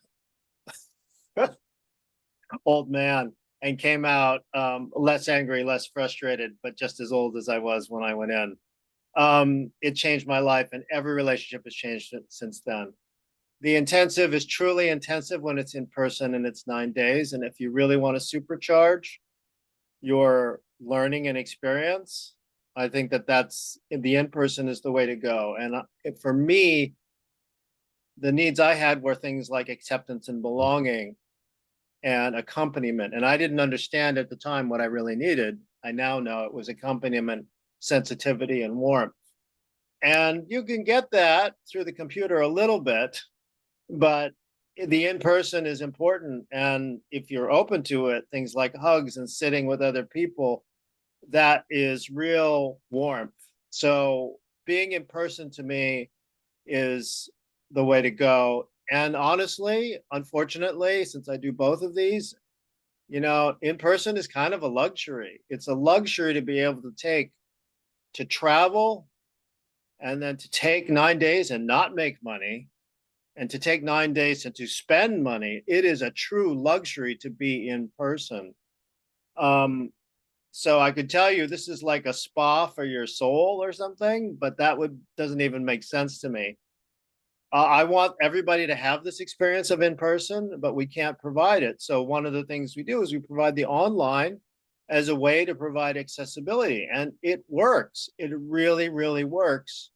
old man and came out less angry, less frustrated, but just as old as I was when I went in. It changed my life, and every relationship has changed since then. The intensive is truly intensive when it's in person and it's 9 days. And if you really want to supercharge your learning and experience, I think that that's the in-person is the way to go. And for me, the needs I had were things like acceptance and belonging and accompaniment. And I didn't understand at the time what I really needed. I now know it was accompaniment, sensitivity, and warmth. And you can get that through the computer a little bit, but the in-person is important. And if you're open to it, things like hugs and sitting with other people, that is real warmth. So being in person to me is the way to go. And honestly, unfortunately, since I do both of these, in person is kind of a luxury. It's a luxury to be able to travel and then to take 9 days and not make money, and to take 9 days and to spend money. It is a true luxury to be in person. So I could tell you this is like a spa for your soul or something, but that doesn't even make sense to me. I want everybody to have this experience of in person, but we can't provide it. So one of the things we do is we provide the online as a way to provide accessibility, and it works. It really, really works.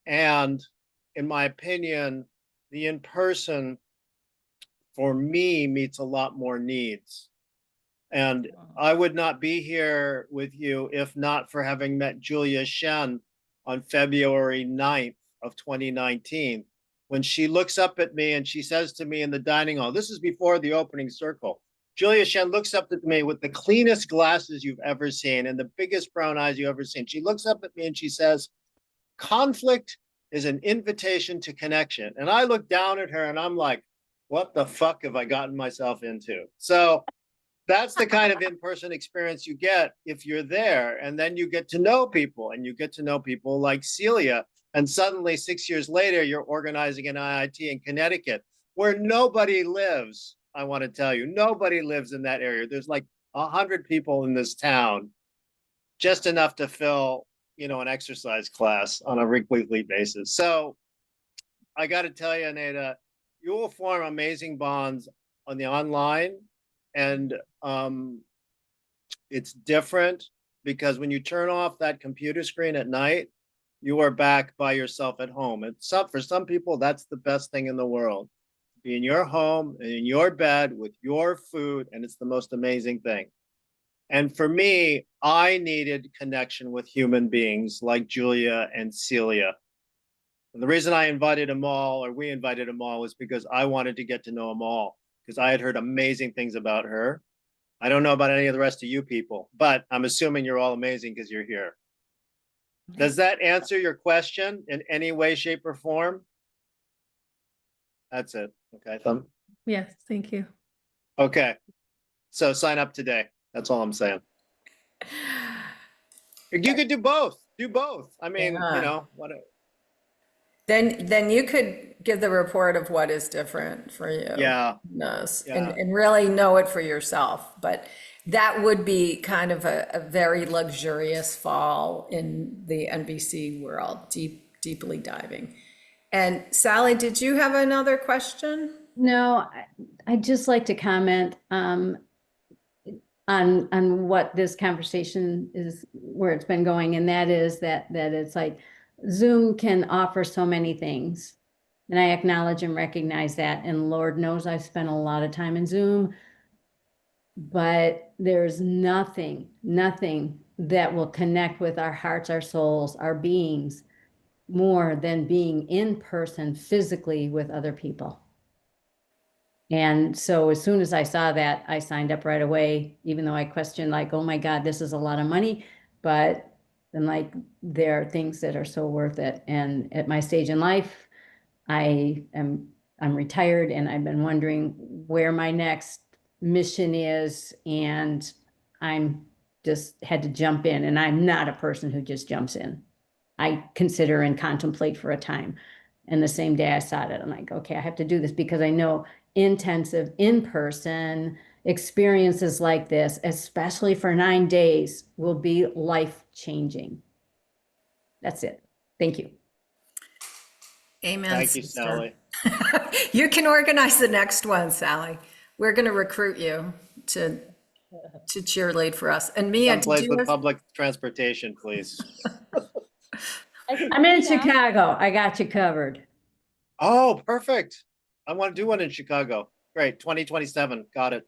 And in my opinion, the in-person for me meets a lot more needs. And I would not be here with you if not for having met Julia Shen on February 9th of 2019. When she looks up at me and she says to me in the dining hall, this is before the opening circle, Julia Shen looks up at me with the cleanest glasses you've ever seen and the biggest brown eyes you've ever seen. She looks up at me and she says, conflict is an invitation to connection. And I look down at her and I'm like, what the fuck have I gotten myself into? So that's the kind of in-person experience you get if you're there. And then you get to know people, and you get to know people like Celia. And suddenly 6 years later, you're organizing an IIT in Connecticut where nobody lives. I want to tell you, nobody lives in that area. There's like 100 people in this town, just enough to fill, an exercise class on a weekly basis. So I got to tell you, Aneta, you will form amazing bonds on the online. And it's different because when you turn off that computer screen at night, you are back by yourself at home. And for some people, that's the best thing in the world. Be in your home, in your bed, with your food, and it's the most amazing thing. And for me, I needed connection with human beings like Julia and Celia. And the reason I invited Amal, or we invited Amal, was because I wanted to get to know Amal, because I had heard amazing things about her. I don't know about any of the rest of you people, but I'm assuming you're all amazing because you're here. Does that answer your question in any way, shape, or form? That's it. Okay, thumb. Yes, thank you. Okay. So sign up today. That's all I'm saying. You could do both. Do both. I mean, whatever. Then you could give the report of what is different for you. Yeah. And really know it for yourself. But that would be kind of a very luxurious fall in the NBC world, deeply diving. And Sally, did you have another question? No, I'd just like to comment on what this conversation is, where it's been going, and that is that it's like Zoom can offer so many things. And I acknowledge and recognize that. And Lord knows I've spent a lot of time in Zoom, but there's nothing that will connect with our hearts, our souls, our beings more than being in person physically with other people. And so as soon as I saw that, I signed up right away, even though I questioned like, oh my God, this is a lot of money. But then like, there are things that are so worth it. And at my stage in life, I'm retired, and I've been wondering where my next mission is. And I'm just had to jump in, and I'm not a person who just jumps in. I consider and contemplate for a time. And the same day I saw it, I'm like, okay, I have to do this because I know intensive in-person experiences like this, especially for 9 days, will be life-changing. That's it. Thank you. Amen, Thank you, sister. Sally. You can organize the next one, Sally. We're going to recruit you to cheerlead for us. And Mia, Someplace did you with have- public transportation, please. I'm in Chicago. I got you covered. Oh, perfect. I want to do one in Chicago. Great, 2027. Got it.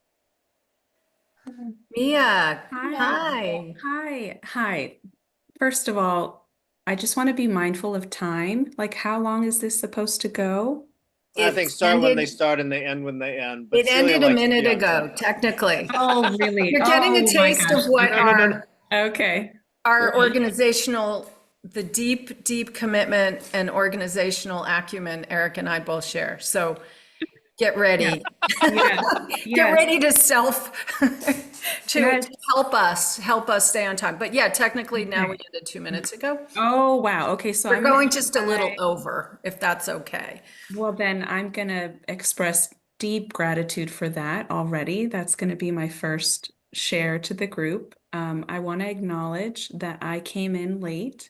Mia, Hi. hi. Hi. First of all, I just want to be mindful of time. Like, how long is this supposed to go? I It think start when they ended- start and they end when they end. But It Celia ended a likes to minute be on ago, time. technically. Oh, really? You're getting a Oh my taste gosh. of what Okay. Okay. our organizational, the deep, deep commitment and organizational acumen Eric and I both share. So get ready. Yes. Get Yes. ready to to Yes. help us stay on time. But yeah, technically now we Okay. ended 2 minutes ago. Oh, wow. Okay. So We're I'm gonna going just a little try- over, if that's okay. Well, then I'm going to express deep gratitude for that already. That's going to be my first share to the group. I want to acknowledge that I came in late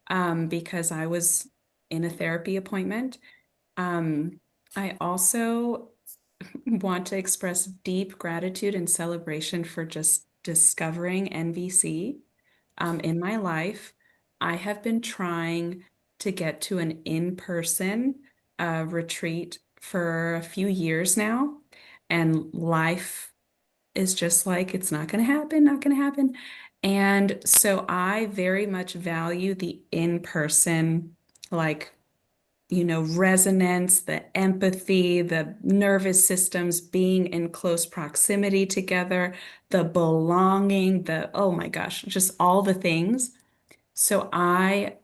because I was in a therapy appointment. I also want to express deep gratitude and celebration for just discovering NVC in my life. I have been trying to get to an in-person retreat for a few years now, and life is just like, it's not going to happen, not going to happen. And so I very much value the in-person, like, resonance, the empathy, the nervous systems being in close proximity together, the belonging, oh my gosh, just all the things. So I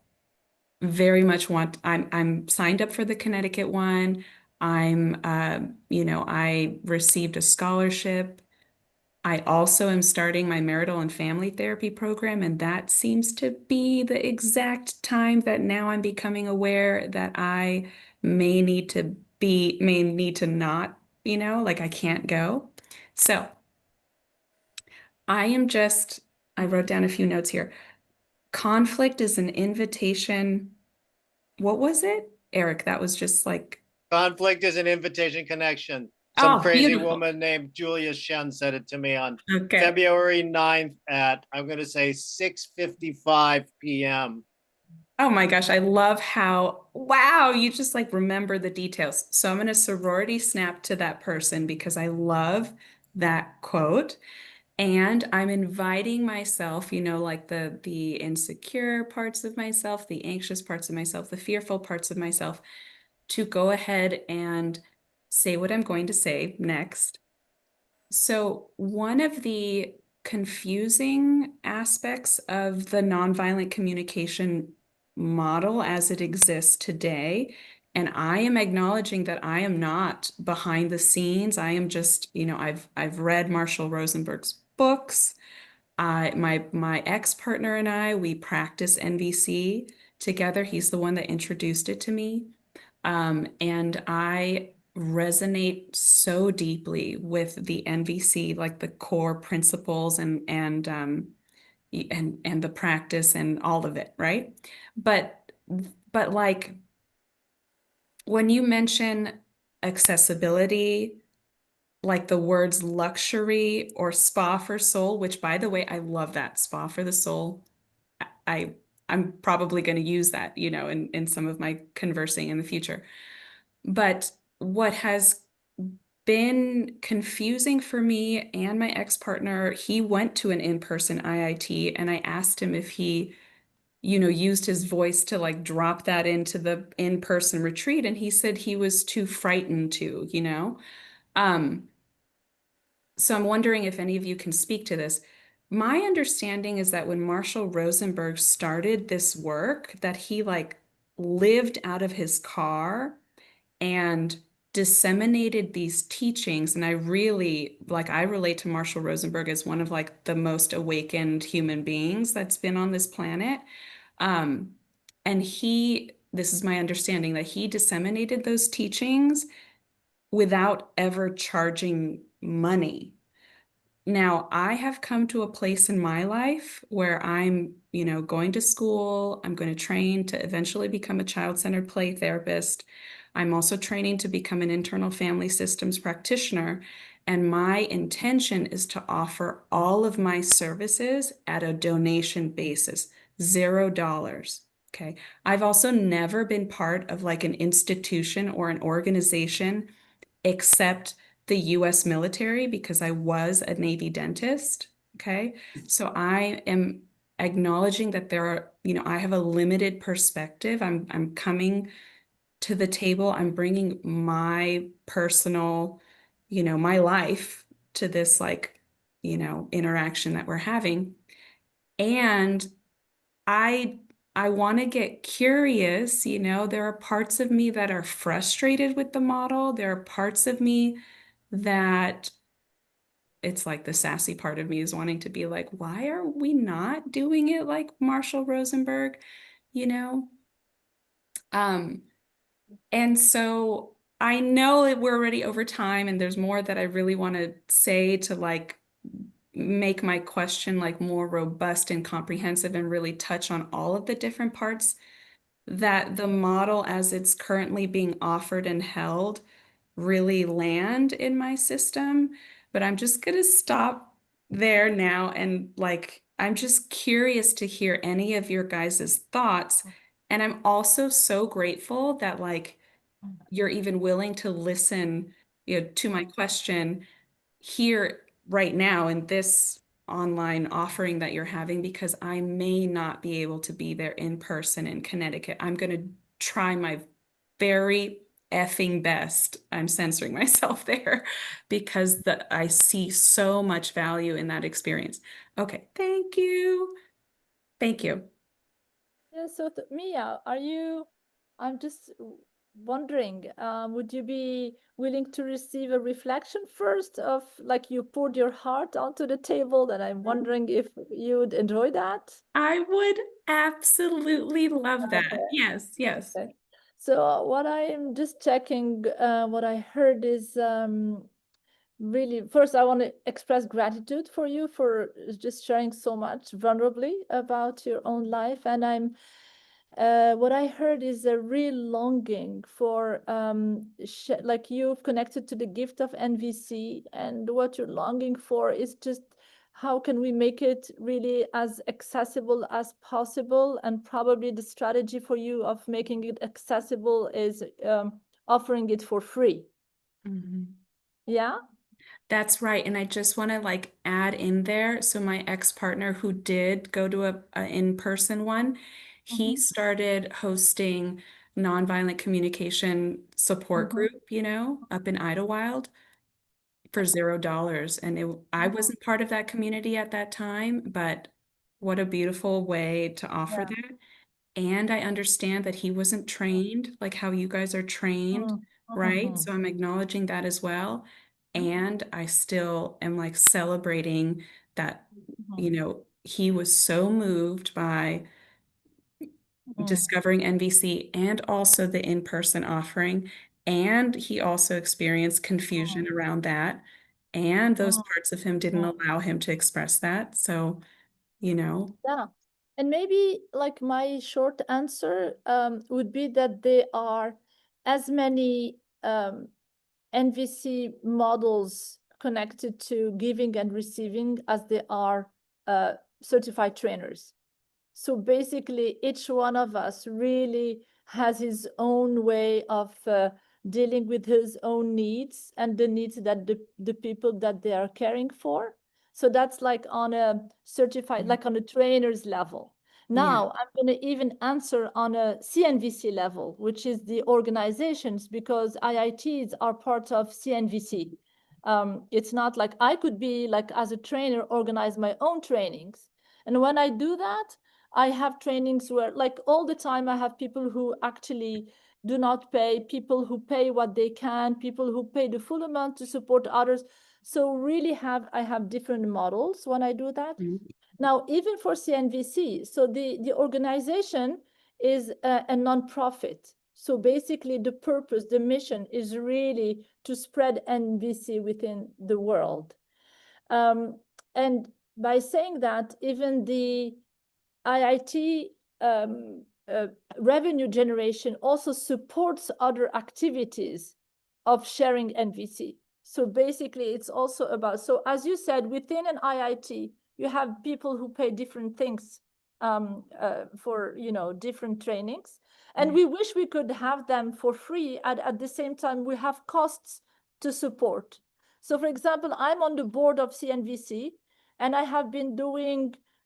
very much I'm signed up for the Connecticut one. I received a scholarship. I also am starting my marital and family therapy program, and that seems to be the exact time that now I'm becoming aware that I may need to not, like I can't go. So I wrote down a few notes here. Conflict is an invitation. What was it? Eric, that was just like, Conflict is an invitation connection. Some oh, crazy beautiful. woman named Julia Shen said it to me on Okay. February 9th at, I'm going to say 6:55 p.m. Oh my gosh, I love how, wow, you just like remember the details. So I'm going to sorority snap to that person because I love that quote. And I'm inviting myself, like the insecure parts of myself, the anxious parts of myself, the fearful parts of myself, to go ahead and say what I'm going to say next. So one of the confusing aspects of the nonviolent communication model as it exists today, and I am acknowledging that I am not behind the scenes. I am just, I've read Marshall Rosenberg's books. My ex-partner and I, we practice NVC together. He's the one that introduced it to me. And I resonate so deeply with the NVC, like the core principles and the practice and all of it, right? But like when you mention accessibility, like the words luxury or spa for soul, which by the way, I love that spa for the soul. I'm probably going to use that, in some of my conversing in the future. But what has been confusing for me and my ex-partner, he went to an in-person IIT, and I asked him if he, used his voice to like drop that into the in-person retreat, and he said he was too frightened to. So I'm wondering if any of you can speak to this. My understanding is that when Marshall Rosenberg started this work, that he like lived out of his car and disseminated these teachings. And I really, like, I relate to Marshall Rosenberg as one of like the most awakened human beings that's been on this planet. And this is my understanding, that he disseminated those teachings without ever charging money. Now, I have come to a place in my life where I'm, going to school. I'm going to train to eventually become a child-centered play therapist. I'm also training to become an internal family systems practitioner. And my intention is to offer all of my services at a donation basis, $0. Okay. I've also never been part of like an institution or an organization except the US military, because I was a Navy dentist. Okay. So I am acknowledging that there are, I have a limited perspective. I'm coming to the table. I'm bringing my personal, my life to this, like, interaction that we're having. And I I want to get curious, there are parts of me that are frustrated with the model. There are parts of me that it's like the sassy part of me is wanting to be like, why are we not doing it like Marshall Rosenberg, you know? And so I know that we're already over time and there's more that I really want to say to like make my question like more robust and comprehensive and really touch on all of the different parts that the model as it's currently being offered and held really land in my system. But I'm just going to stop there now. And like, I'm just curious to hear any of your guys' thoughts. And I'm also so grateful that like you're even willing to listen, to my question here right now in this online offering that you're having, because I may not be able to be there in person in Connecticut. I'm going to try my very effing best. I'm censoring myself there because I see so much value in that experience. Okay, thank you. Thank you. Yeah, so Mia, I'm just wondering, would you be willing to receive a reflection first of like you poured your heart onto the table, and I'm wondering if you'd enjoy that? I would absolutely love that. Okay. Yes, yes. Okay. So what I'm just checking, what I heard is really, first I want to express gratitude for you for just sharing so much vulnerably about your own life. And what I heard is a real longing for, like you've connected to the gift of NVC, and what you're longing for is just how can we make it really as accessible as possible? And probably the strategy for you of making it accessible is offering it for free. Mm-hmm. Yeah. That's right. And I just want to like add in there. So my ex-partner who did go to a in-person one, he started hosting nonviolent communication support group, up in Idlewild for $0. And I wasn't part of that community at that time, but what a beautiful way to offer Yeah. that. And I understand that he wasn't trained like how you guys are trained, right? So I'm acknowledging that as well. And I still am like celebrating that, he was so moved by discovering NVC and also the in-person offering. And he also experienced confusion around that. And those parts of him didn't allow him to express that. So, Yeah. And maybe like my short answer would be that there are as many NVC models connected to giving and receiving as there are certified trainers. So basically, each one of us really has his own way of dealing with his own needs and the needs that the people that they are caring for. So that's like on a certified, like on a trainer's level. Now I'm going to even answer on a CNVC level, which is the organizations, because IITs are part of CNVC. It's not like I could be like as a trainer, organize my own trainings. And when I do that, I have trainings where like all the time I have people who actually do not pay, people who pay what they can, people who pay the full amount to support others. So really I have different models when I do that. Now, even for CNVC, so the organization is a nonprofit. So basically the purpose, the mission is really to spread NVC within the world. And by saying that, even the IIT revenue generation also supports other activities of sharing NVC. So basically it's also about, so as you said, within an IIT, you have people who pay different things for, different trainings. And we wish we could have them for free. At the same time, we have costs to support. So for example, I'm on the board of CNVC, and I have been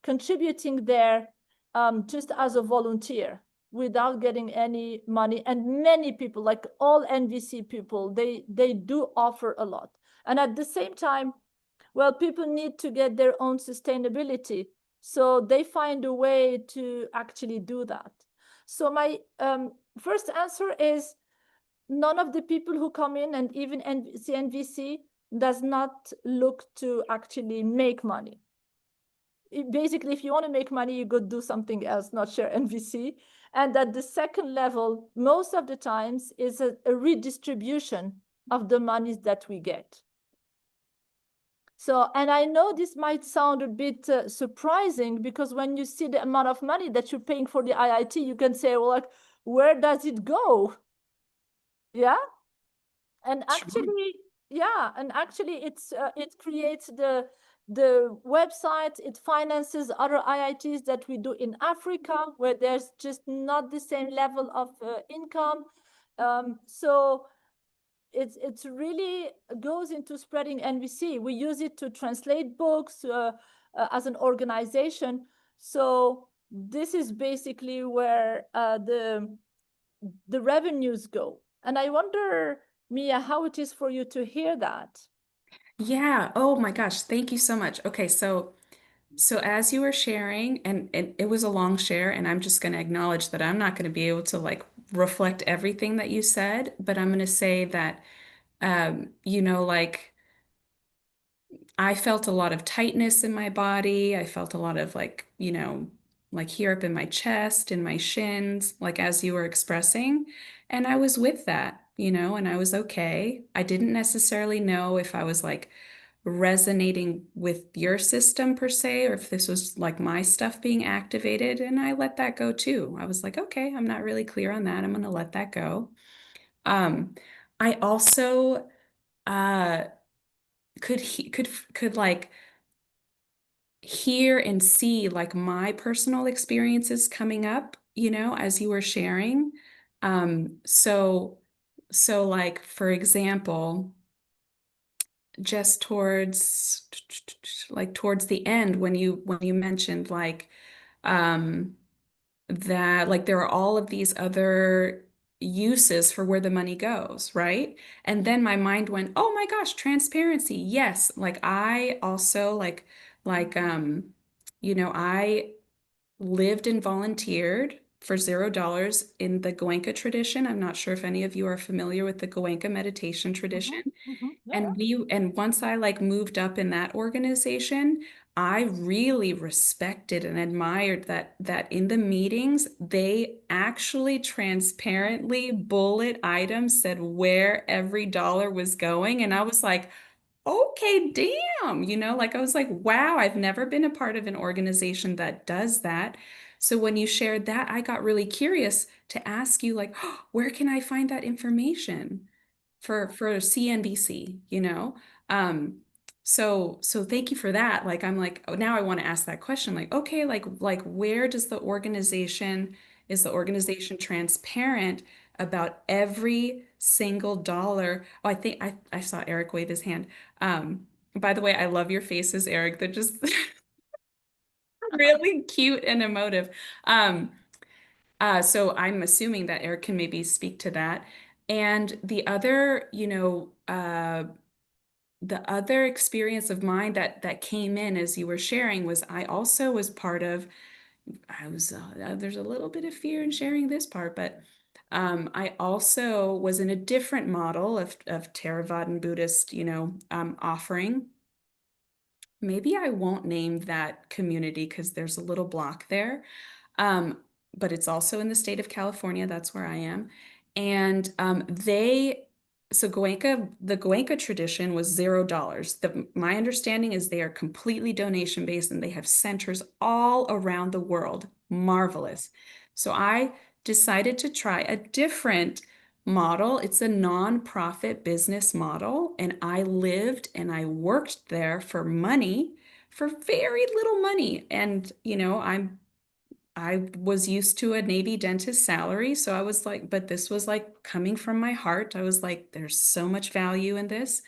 contributing there just as a volunteer without getting any money. And many people, like all NVC people, they do offer a lot. And at the same time, well, people need to get their own sustainability. So they find a way to actually do that. So my first answer is none of the people who come in, and even CNVC, does not look to actually make money. Basically, if you want to make money, you go do something else, not share NVC. And at the second level, most of the times is a redistribution of the monies that we get. So, and I know this might sound a bit surprising, because when you see the amount of money that you're paying for the IIT, you can say, well, like, where does it go? Yeah. And actually, it creates the website, it finances other IITs that we do in Africa, where there's just not the same level of income. So it's really goes into spreading NVC. We use it to translate books as an organization. So this is basically where the revenues go. And I wonder, Mia, how it is for you to hear that. Yeah. Oh my gosh. Thank you so much. Okay. So as you were sharing, and it was a long share, and I'm just going to acknowledge that I'm not going to be able to like reflect everything that you said, but I'm going to say that, like I felt a lot of tightness in my body. I felt a lot of like, like here up in my chest, in my shins, like as you were expressing. And I was with that, and I was okay. I didn't necessarily know if I was like resonating with your system per se, or if this was like my stuff being activated. And I let that go too. I was like, okay, I'm not really clear on that. I'm going to let that go. I also could like hear and see like my personal experiences coming up, as you were sharing. So like, for example, just towards the end, when you mentioned like that like there are all of these other uses for where the money goes, right? And then my mind went, oh my gosh, transparency. Yes. Like I also I lived and volunteered for $0 in the Goenka tradition. I'm not sure if any of you are familiar with the Goenka meditation tradition. And once I like moved up in that organization, I really respected and admired that in the meetings, they actually transparently bullet items said where every dollar was going. And I was like, okay, damn, like I was like, wow, I've never been a part of an organization that does that. So when you shared that, I got really curious to ask you like, oh, where can I find that information for CNBC, so thank you for that. Like I'm like, oh, now I want to ask that question, like, okay, like where does is the organization transparent about every single dollar? Oh, I think I saw Eric wave his hand. By the way, I love your faces, Eric. They're just really cute and emotive. So I'm assuming that Eric can maybe speak to that. And the other experience of mine that came in as you were sharing was I also was part of, there's a little bit of fear in sharing this part, but I also was in a different model of Theravadan Buddhist, offering. Maybe I won't name that community because there's a little block there. But it's also in the state of California. That's where I am. And so the Goenka tradition was $0. My understanding is they are completely donation based and they have centers all around the world. Marvelous. So I decided to try a different model. It's a nonprofit business model, and I lived and I worked there for money, for very little money. And I was used to a Navy dentist salary, so I was like, but this was like coming from my heart. I was like, there's so much value in this.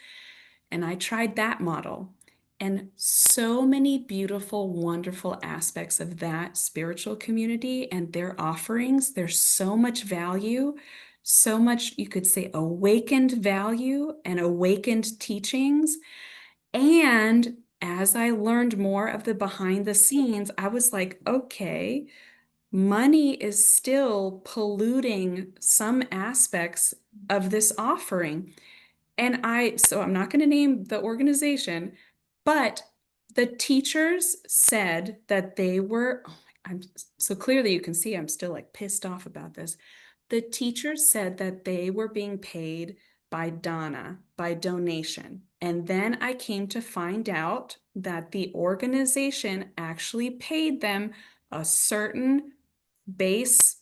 And I tried that model. And so many beautiful, wonderful aspects of that spiritual community and their offerings. There's so much value, so much, you could say, awakened value and awakened teachings. And as I learned more of the behind the scenes, I was like, okay, money is still polluting some aspects of this offering. And so I'm not going to name the organization, but the teachers said that they were, so clearly you can see I'm still like pissed off about this. The teachers said that they were being paid by Dana, by donation. And then I came to find out that the organization actually paid them a certain base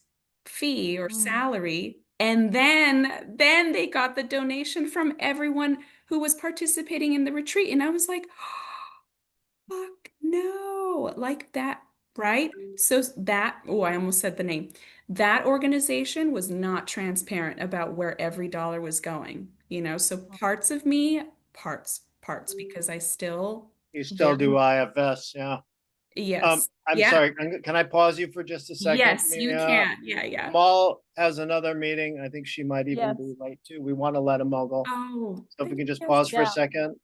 fee or salary, and then they got the donation from everyone who was participating in the retreat. And I was like, fuck no, like that, right? So I almost said the name. That organization was not transparent about where every dollar was going, so parts of me, parts, because I still You still very, do IFS, yeah. yes, I'm yeah, sorry, can I pause you for just a second? yes, you Mia? can, yeah. Amal has another meeting. I think she might even Yes. be late too. We want to let Amal go. Oh, So if we can just yes. pause for a Yeah. second.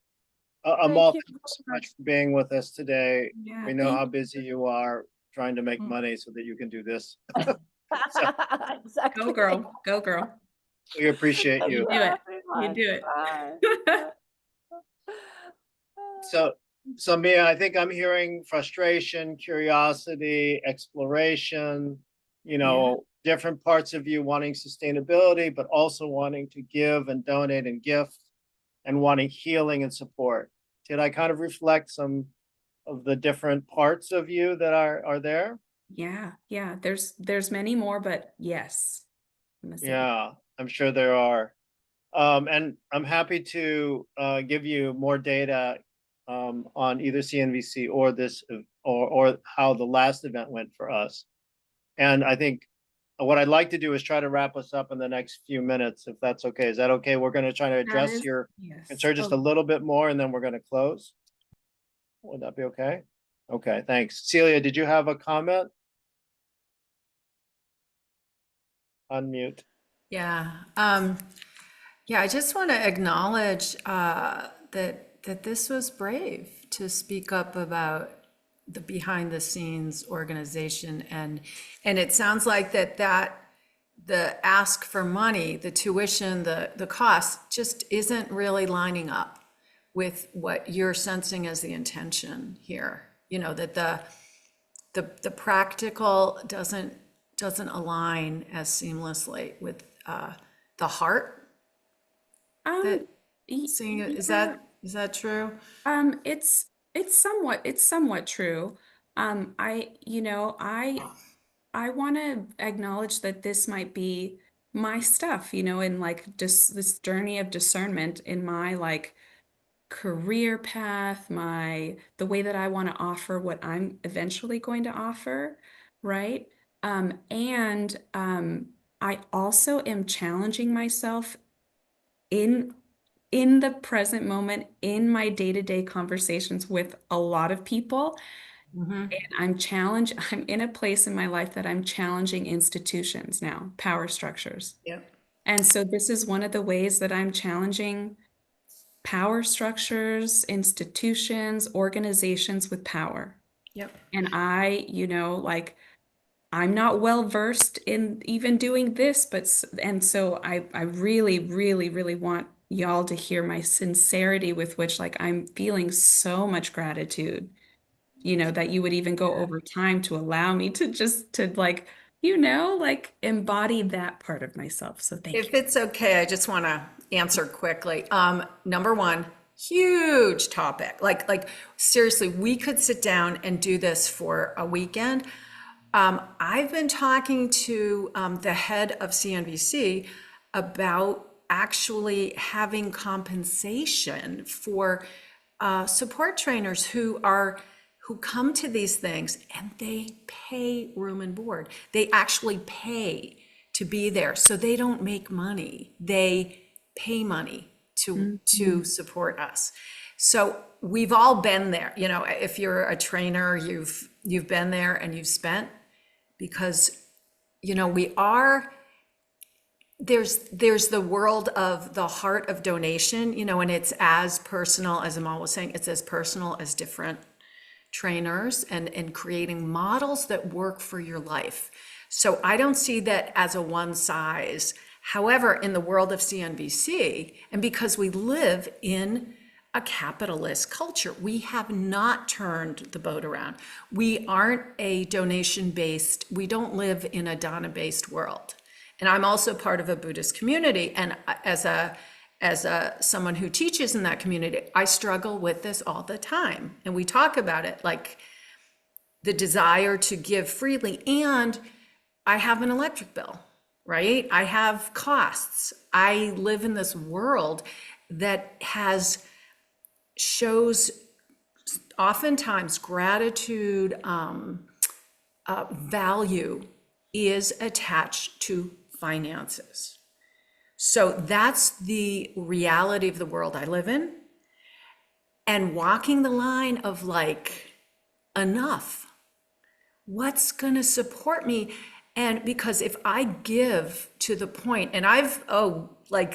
Thank Amal, you thank you so very much for being with us today. Yeah, We know thank how busy you are trying to make Mm. money so that you can do this. Exactly. Go girl, go girl. We appreciate Thank you. do it. You everyone. do it. Bye. So Mia, I think I'm hearing frustration, curiosity, exploration, different parts of you wanting sustainability, but also wanting to give and donate and gift and wanting healing and support. Did I kind of reflect some of the different parts of you that are there? Yeah. There's many more, but yes. I'm gonna say Yeah, I'm sure there are. And I'm happy to give you more data on either CNVC or this or how the last event went for us. And I think what I'd like to do is try to wrap us up in the next few minutes, if that's okay. Is that okay? We're going to try to that address is, your yes. concern just a little bit more, and then we're going to close. Would that be okay? Okay, thanks. Celia, did you have a comment? Unmute. Yeah. Yeah, I just want to acknowledge that this was brave to speak up about the behind the scenes organization, and it sounds like that the ask for money, the tuition, the cost just isn't really lining up with what you're sensing as the intention here. That the practical doesn't align as seamlessly with the heart. That seeing it, Yeah. is that true? It's somewhat true. I want to acknowledge that this might be my stuff, in like just this journey of discernment in my like career path, the way that I want to offer what I'm eventually going to offer, right? And I also am challenging myself in the present moment in my day-to-day conversations with a lot of people. And I'm in a place in my life that I'm challenging institutions now, power structures. Yep. And so this is one of the ways that I'm challenging power structures, institutions, organizations with power. Yep. And I, like I'm not well versed in even doing this, and so I really, really, really want y'all to hear my sincerity with which like I'm feeling so much gratitude, that you would even go over time to allow me to just to like, like embody that part of myself. So thank If you. it's okay, I just want to answer quickly. Number one, huge topic. Like seriously, we could sit down and do this for a weekend. I've been talking to the head of CNBC about actually having compensation for support trainers who come to these things and they pay room and board. They actually pay to be there, so they don't make money. They pay money to support us. So we've all been there. If you're a trainer, you've been there and you've spent, because we are there's the world of the heart of donation, and it's as personal, as Amal was saying, it's as personal as different trainers and creating models that work for your life. So I don't see that as a one size. However, in the world of CNBC, and because we live in a capitalist culture, we have not turned the boat around. We aren't a donation based, we don't live in a dana based world. And I'm also part of a Buddhist community, and as someone who teaches in that community, I struggle with this all the time. And we talk about it, like the desire to give freely. And I have an electric bill, right? I have costs. I live in this world that shows oftentimes gratitude, value is attached to finances. So that's the reality of the world I live in. And walking the line of like, enough, what's going to support me? And because if I give to the point, and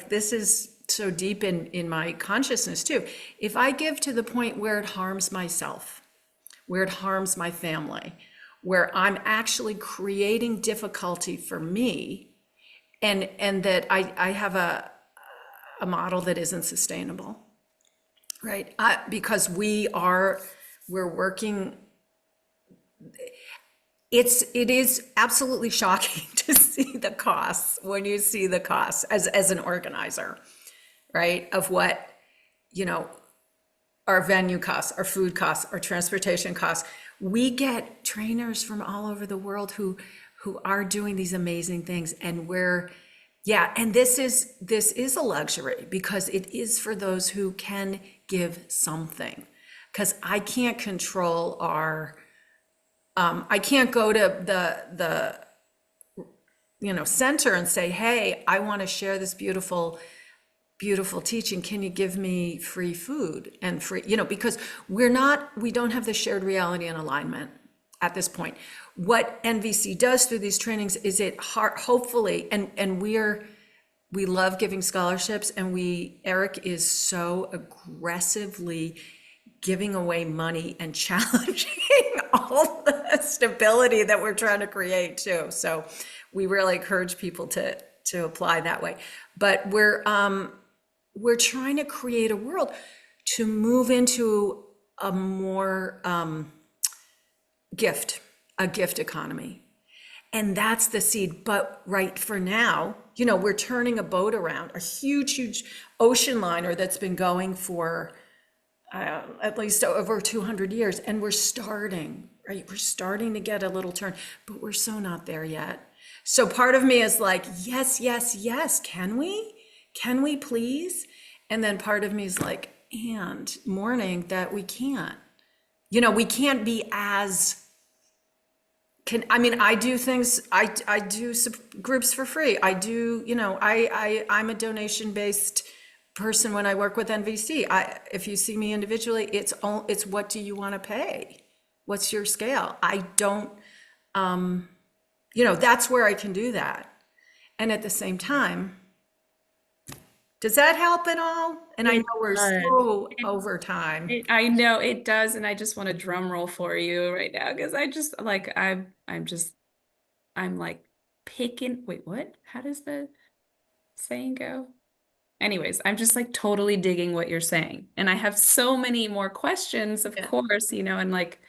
this is so deep in my consciousness too, if I give to the point where it harms myself, where it harms my family, where I'm actually creating difficulty for me, and that I have a model that isn't sustainable, right? Because we're working. It is absolutely shocking to see the costs when you see the costs as an organizer, right? Of what, our venue costs, our food costs, our transportation costs. We get trainers from all over the world who are doing these amazing things, and and this is a luxury because it is for those who can give something. Because I can't control I can't go to the center and say, hey, I want to share this beautiful teaching. Can you give me free food and free, because we don't have the shared reality and alignment at this point. What NVC does through these trainings is it hopefully, and we love giving scholarships, and Eric is so aggressively giving away money and challenging all the stability that we're trying to create too. So we really encourage people to apply that way. But we're trying to create a world to move into a more gift economy. And that's the seed. But right for now, we're turning a boat around, a huge ocean liner that's been going for at least over 200 years. And we're starting, right? We're starting to get a little turn, but we're so not there yet. So part of me is like, yes, can we please? And then part of me is like, and mourning that we can't. We can't be as I do things, I do groups for free. I do, I'm a donation-based person when I work with NVC. If you see me individually, it's what do you want to pay? What's your scale? I don't, that's where I can do that. And at the same time, does that help at all? And I know we're so over time. I know it does, and I just want a drum roll for you right now because I'm just I'm like picking, wait, what? How does the saying go? Anyways, I'm just like totally digging what you're saying. And I have so many more questions, of Yeah. course, you know, and like,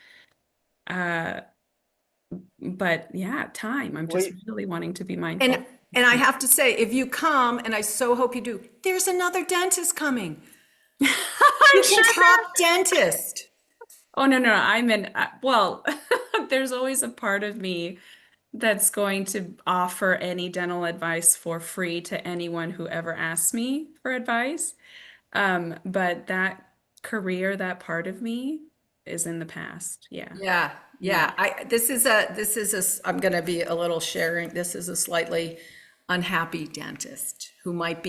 but yeah, time. I'm just really wanting to be mindful. And I have to say, if you come, and I so hope you do, there's another dentist coming. I'm You sure can talk dentist. Oh, no, no, I'm in, well, there's always a part of me that's going to offer any dental advice for free to anyone who ever asks me for advice. But that career, that part of me is in the past. Yeah. Yeah, yeah. This is I'm gonna be a little sharing. This is a slightly unhappy dentist who might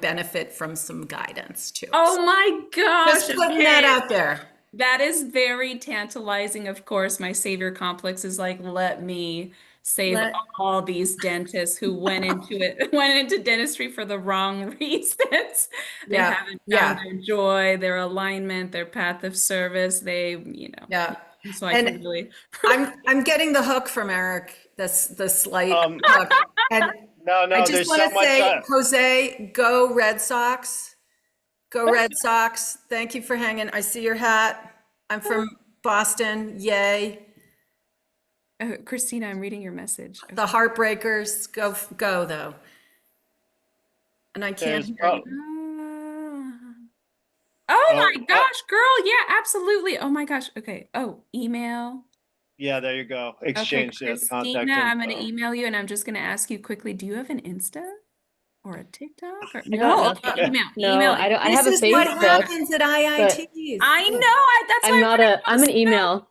benefit from some guidance too. Oh my gosh. Just putting that Okay. out there. That is very tantalizing. Of course, my savior complex is like, let me save all these dentists who went into dentistry for the wrong reasons. They Yeah, haven't found yeah, their joy, their alignment, their path of service. They, yeah. so I And can really. I'm getting the hook from Eric, the slight Um, hook. And no, I no, just there's want so to much. say, Jose, go Red Sox. Go Red Sox. Thank you for hanging. I see your hat. I'm from Boston. Yay. Oh, Christina, I'm reading your message. The Heartbreakers. Go though. And I can't There's hear pro- you. Oh oh, my gosh, girl. Yeah, absolutely. Oh my gosh. Okay. Oh, email. yeah, there you go. Okay, Exchange the Christina, contact I'm going to info. email you and I'm just going to ask you quickly, do you have an Insta or a TikTok? Or I got no, okay, nothing. email, No, email. I don't. I This have a is what Facebook, happens at but IITs. I know, that's I'm why not I I'm an want to know. email.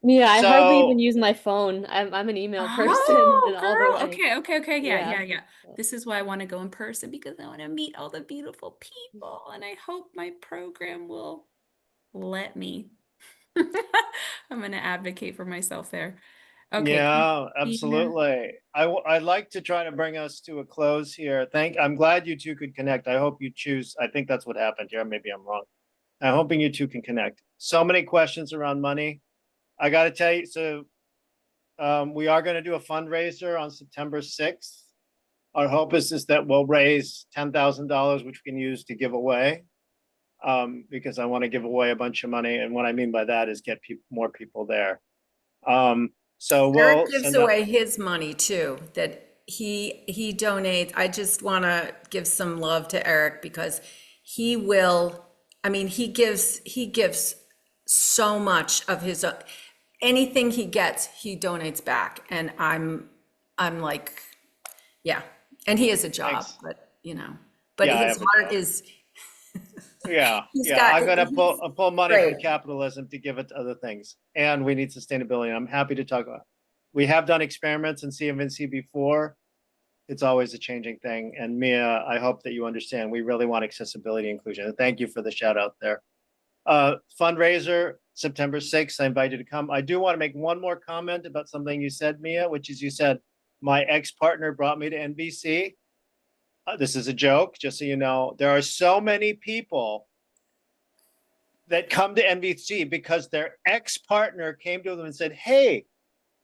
Mia, I hardly even So use my phone. I'm an email person Oh, and all the girl. way. Okay. Yeah, Yeah. yeah. This is why I want to go in person because I want to meet all the beautiful people and I hope my program will let me. I'm going to advocate for myself there. Okay, yeah, Christina. absolutely. I'd like to try to bring us to a close here. I'm glad you two could connect. I hope you choose. I think that's what happened here. Maybe I'm wrong. I'm hoping you two can connect. So many questions around money. I got to tell you, so we are going to do a fundraiser on September 6th. Our hope is that we'll raise $10,000, which we can use to give away. Because I want to give away a bunch of money. And what I mean by that is get more people there. So Eric we'll gives send out. away his money too, that he donates. I just want to give some love to Eric because he will, I mean, he gives so much of his, anything he gets, he donates back. And I'm like, yeah. And he has a job, Thanks. but Yeah, I his have a heart job. is, Yeah, he's yeah. got, I'm gonna pull money from great. capitalism to give it to other things, and we need sustainability. I'm happy to talk about. We have done experiments in CMNC before. It's always a changing thing. And Mia, I hope that you understand. We really want accessibility inclusion. And thank you for the shout out there. Fundraiser September 6th. I invite you to come. I do want to make one more comment about something you said, Mia, which is you said my ex-partner brought me to NBC. This is a joke, just so you know. There are so many people that come to NBC because their ex-partner came to them and said, hey,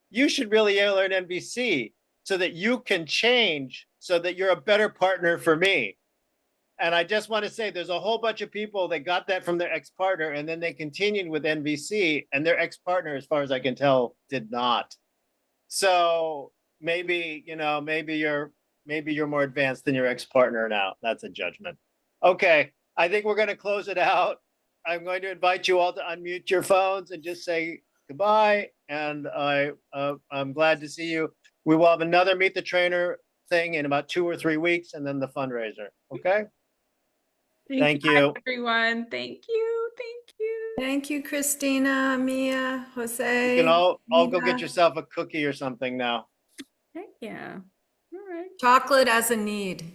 you should really learn NBC so that you can change so that you're a better partner for me. And I just want to say there's a whole bunch of people that got that from their ex-partner and then they continued with NBC and their ex-partner, as far as I can tell, did not. So maybe, maybe you're more advanced than your ex-partner now. That's a judgment. Okay, I think we're going to close it out. I'm going to invite you all to unmute your phones and just say goodbye. And I'm glad to see you. We will have another Meet the Trainer thing in about 2 or 3 weeks, and then the fundraiser. Okay. Thank you. Everyone. Thank you. Thank you. Thank you, Christina, Mia, Jose. You can all go Nina. get yourself a cookie or something now. Heck yeah. All right. Chocolate as a need.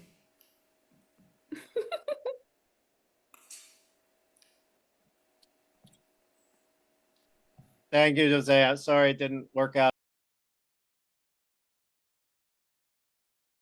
Thank you, Jose. I'm sorry it didn't work out.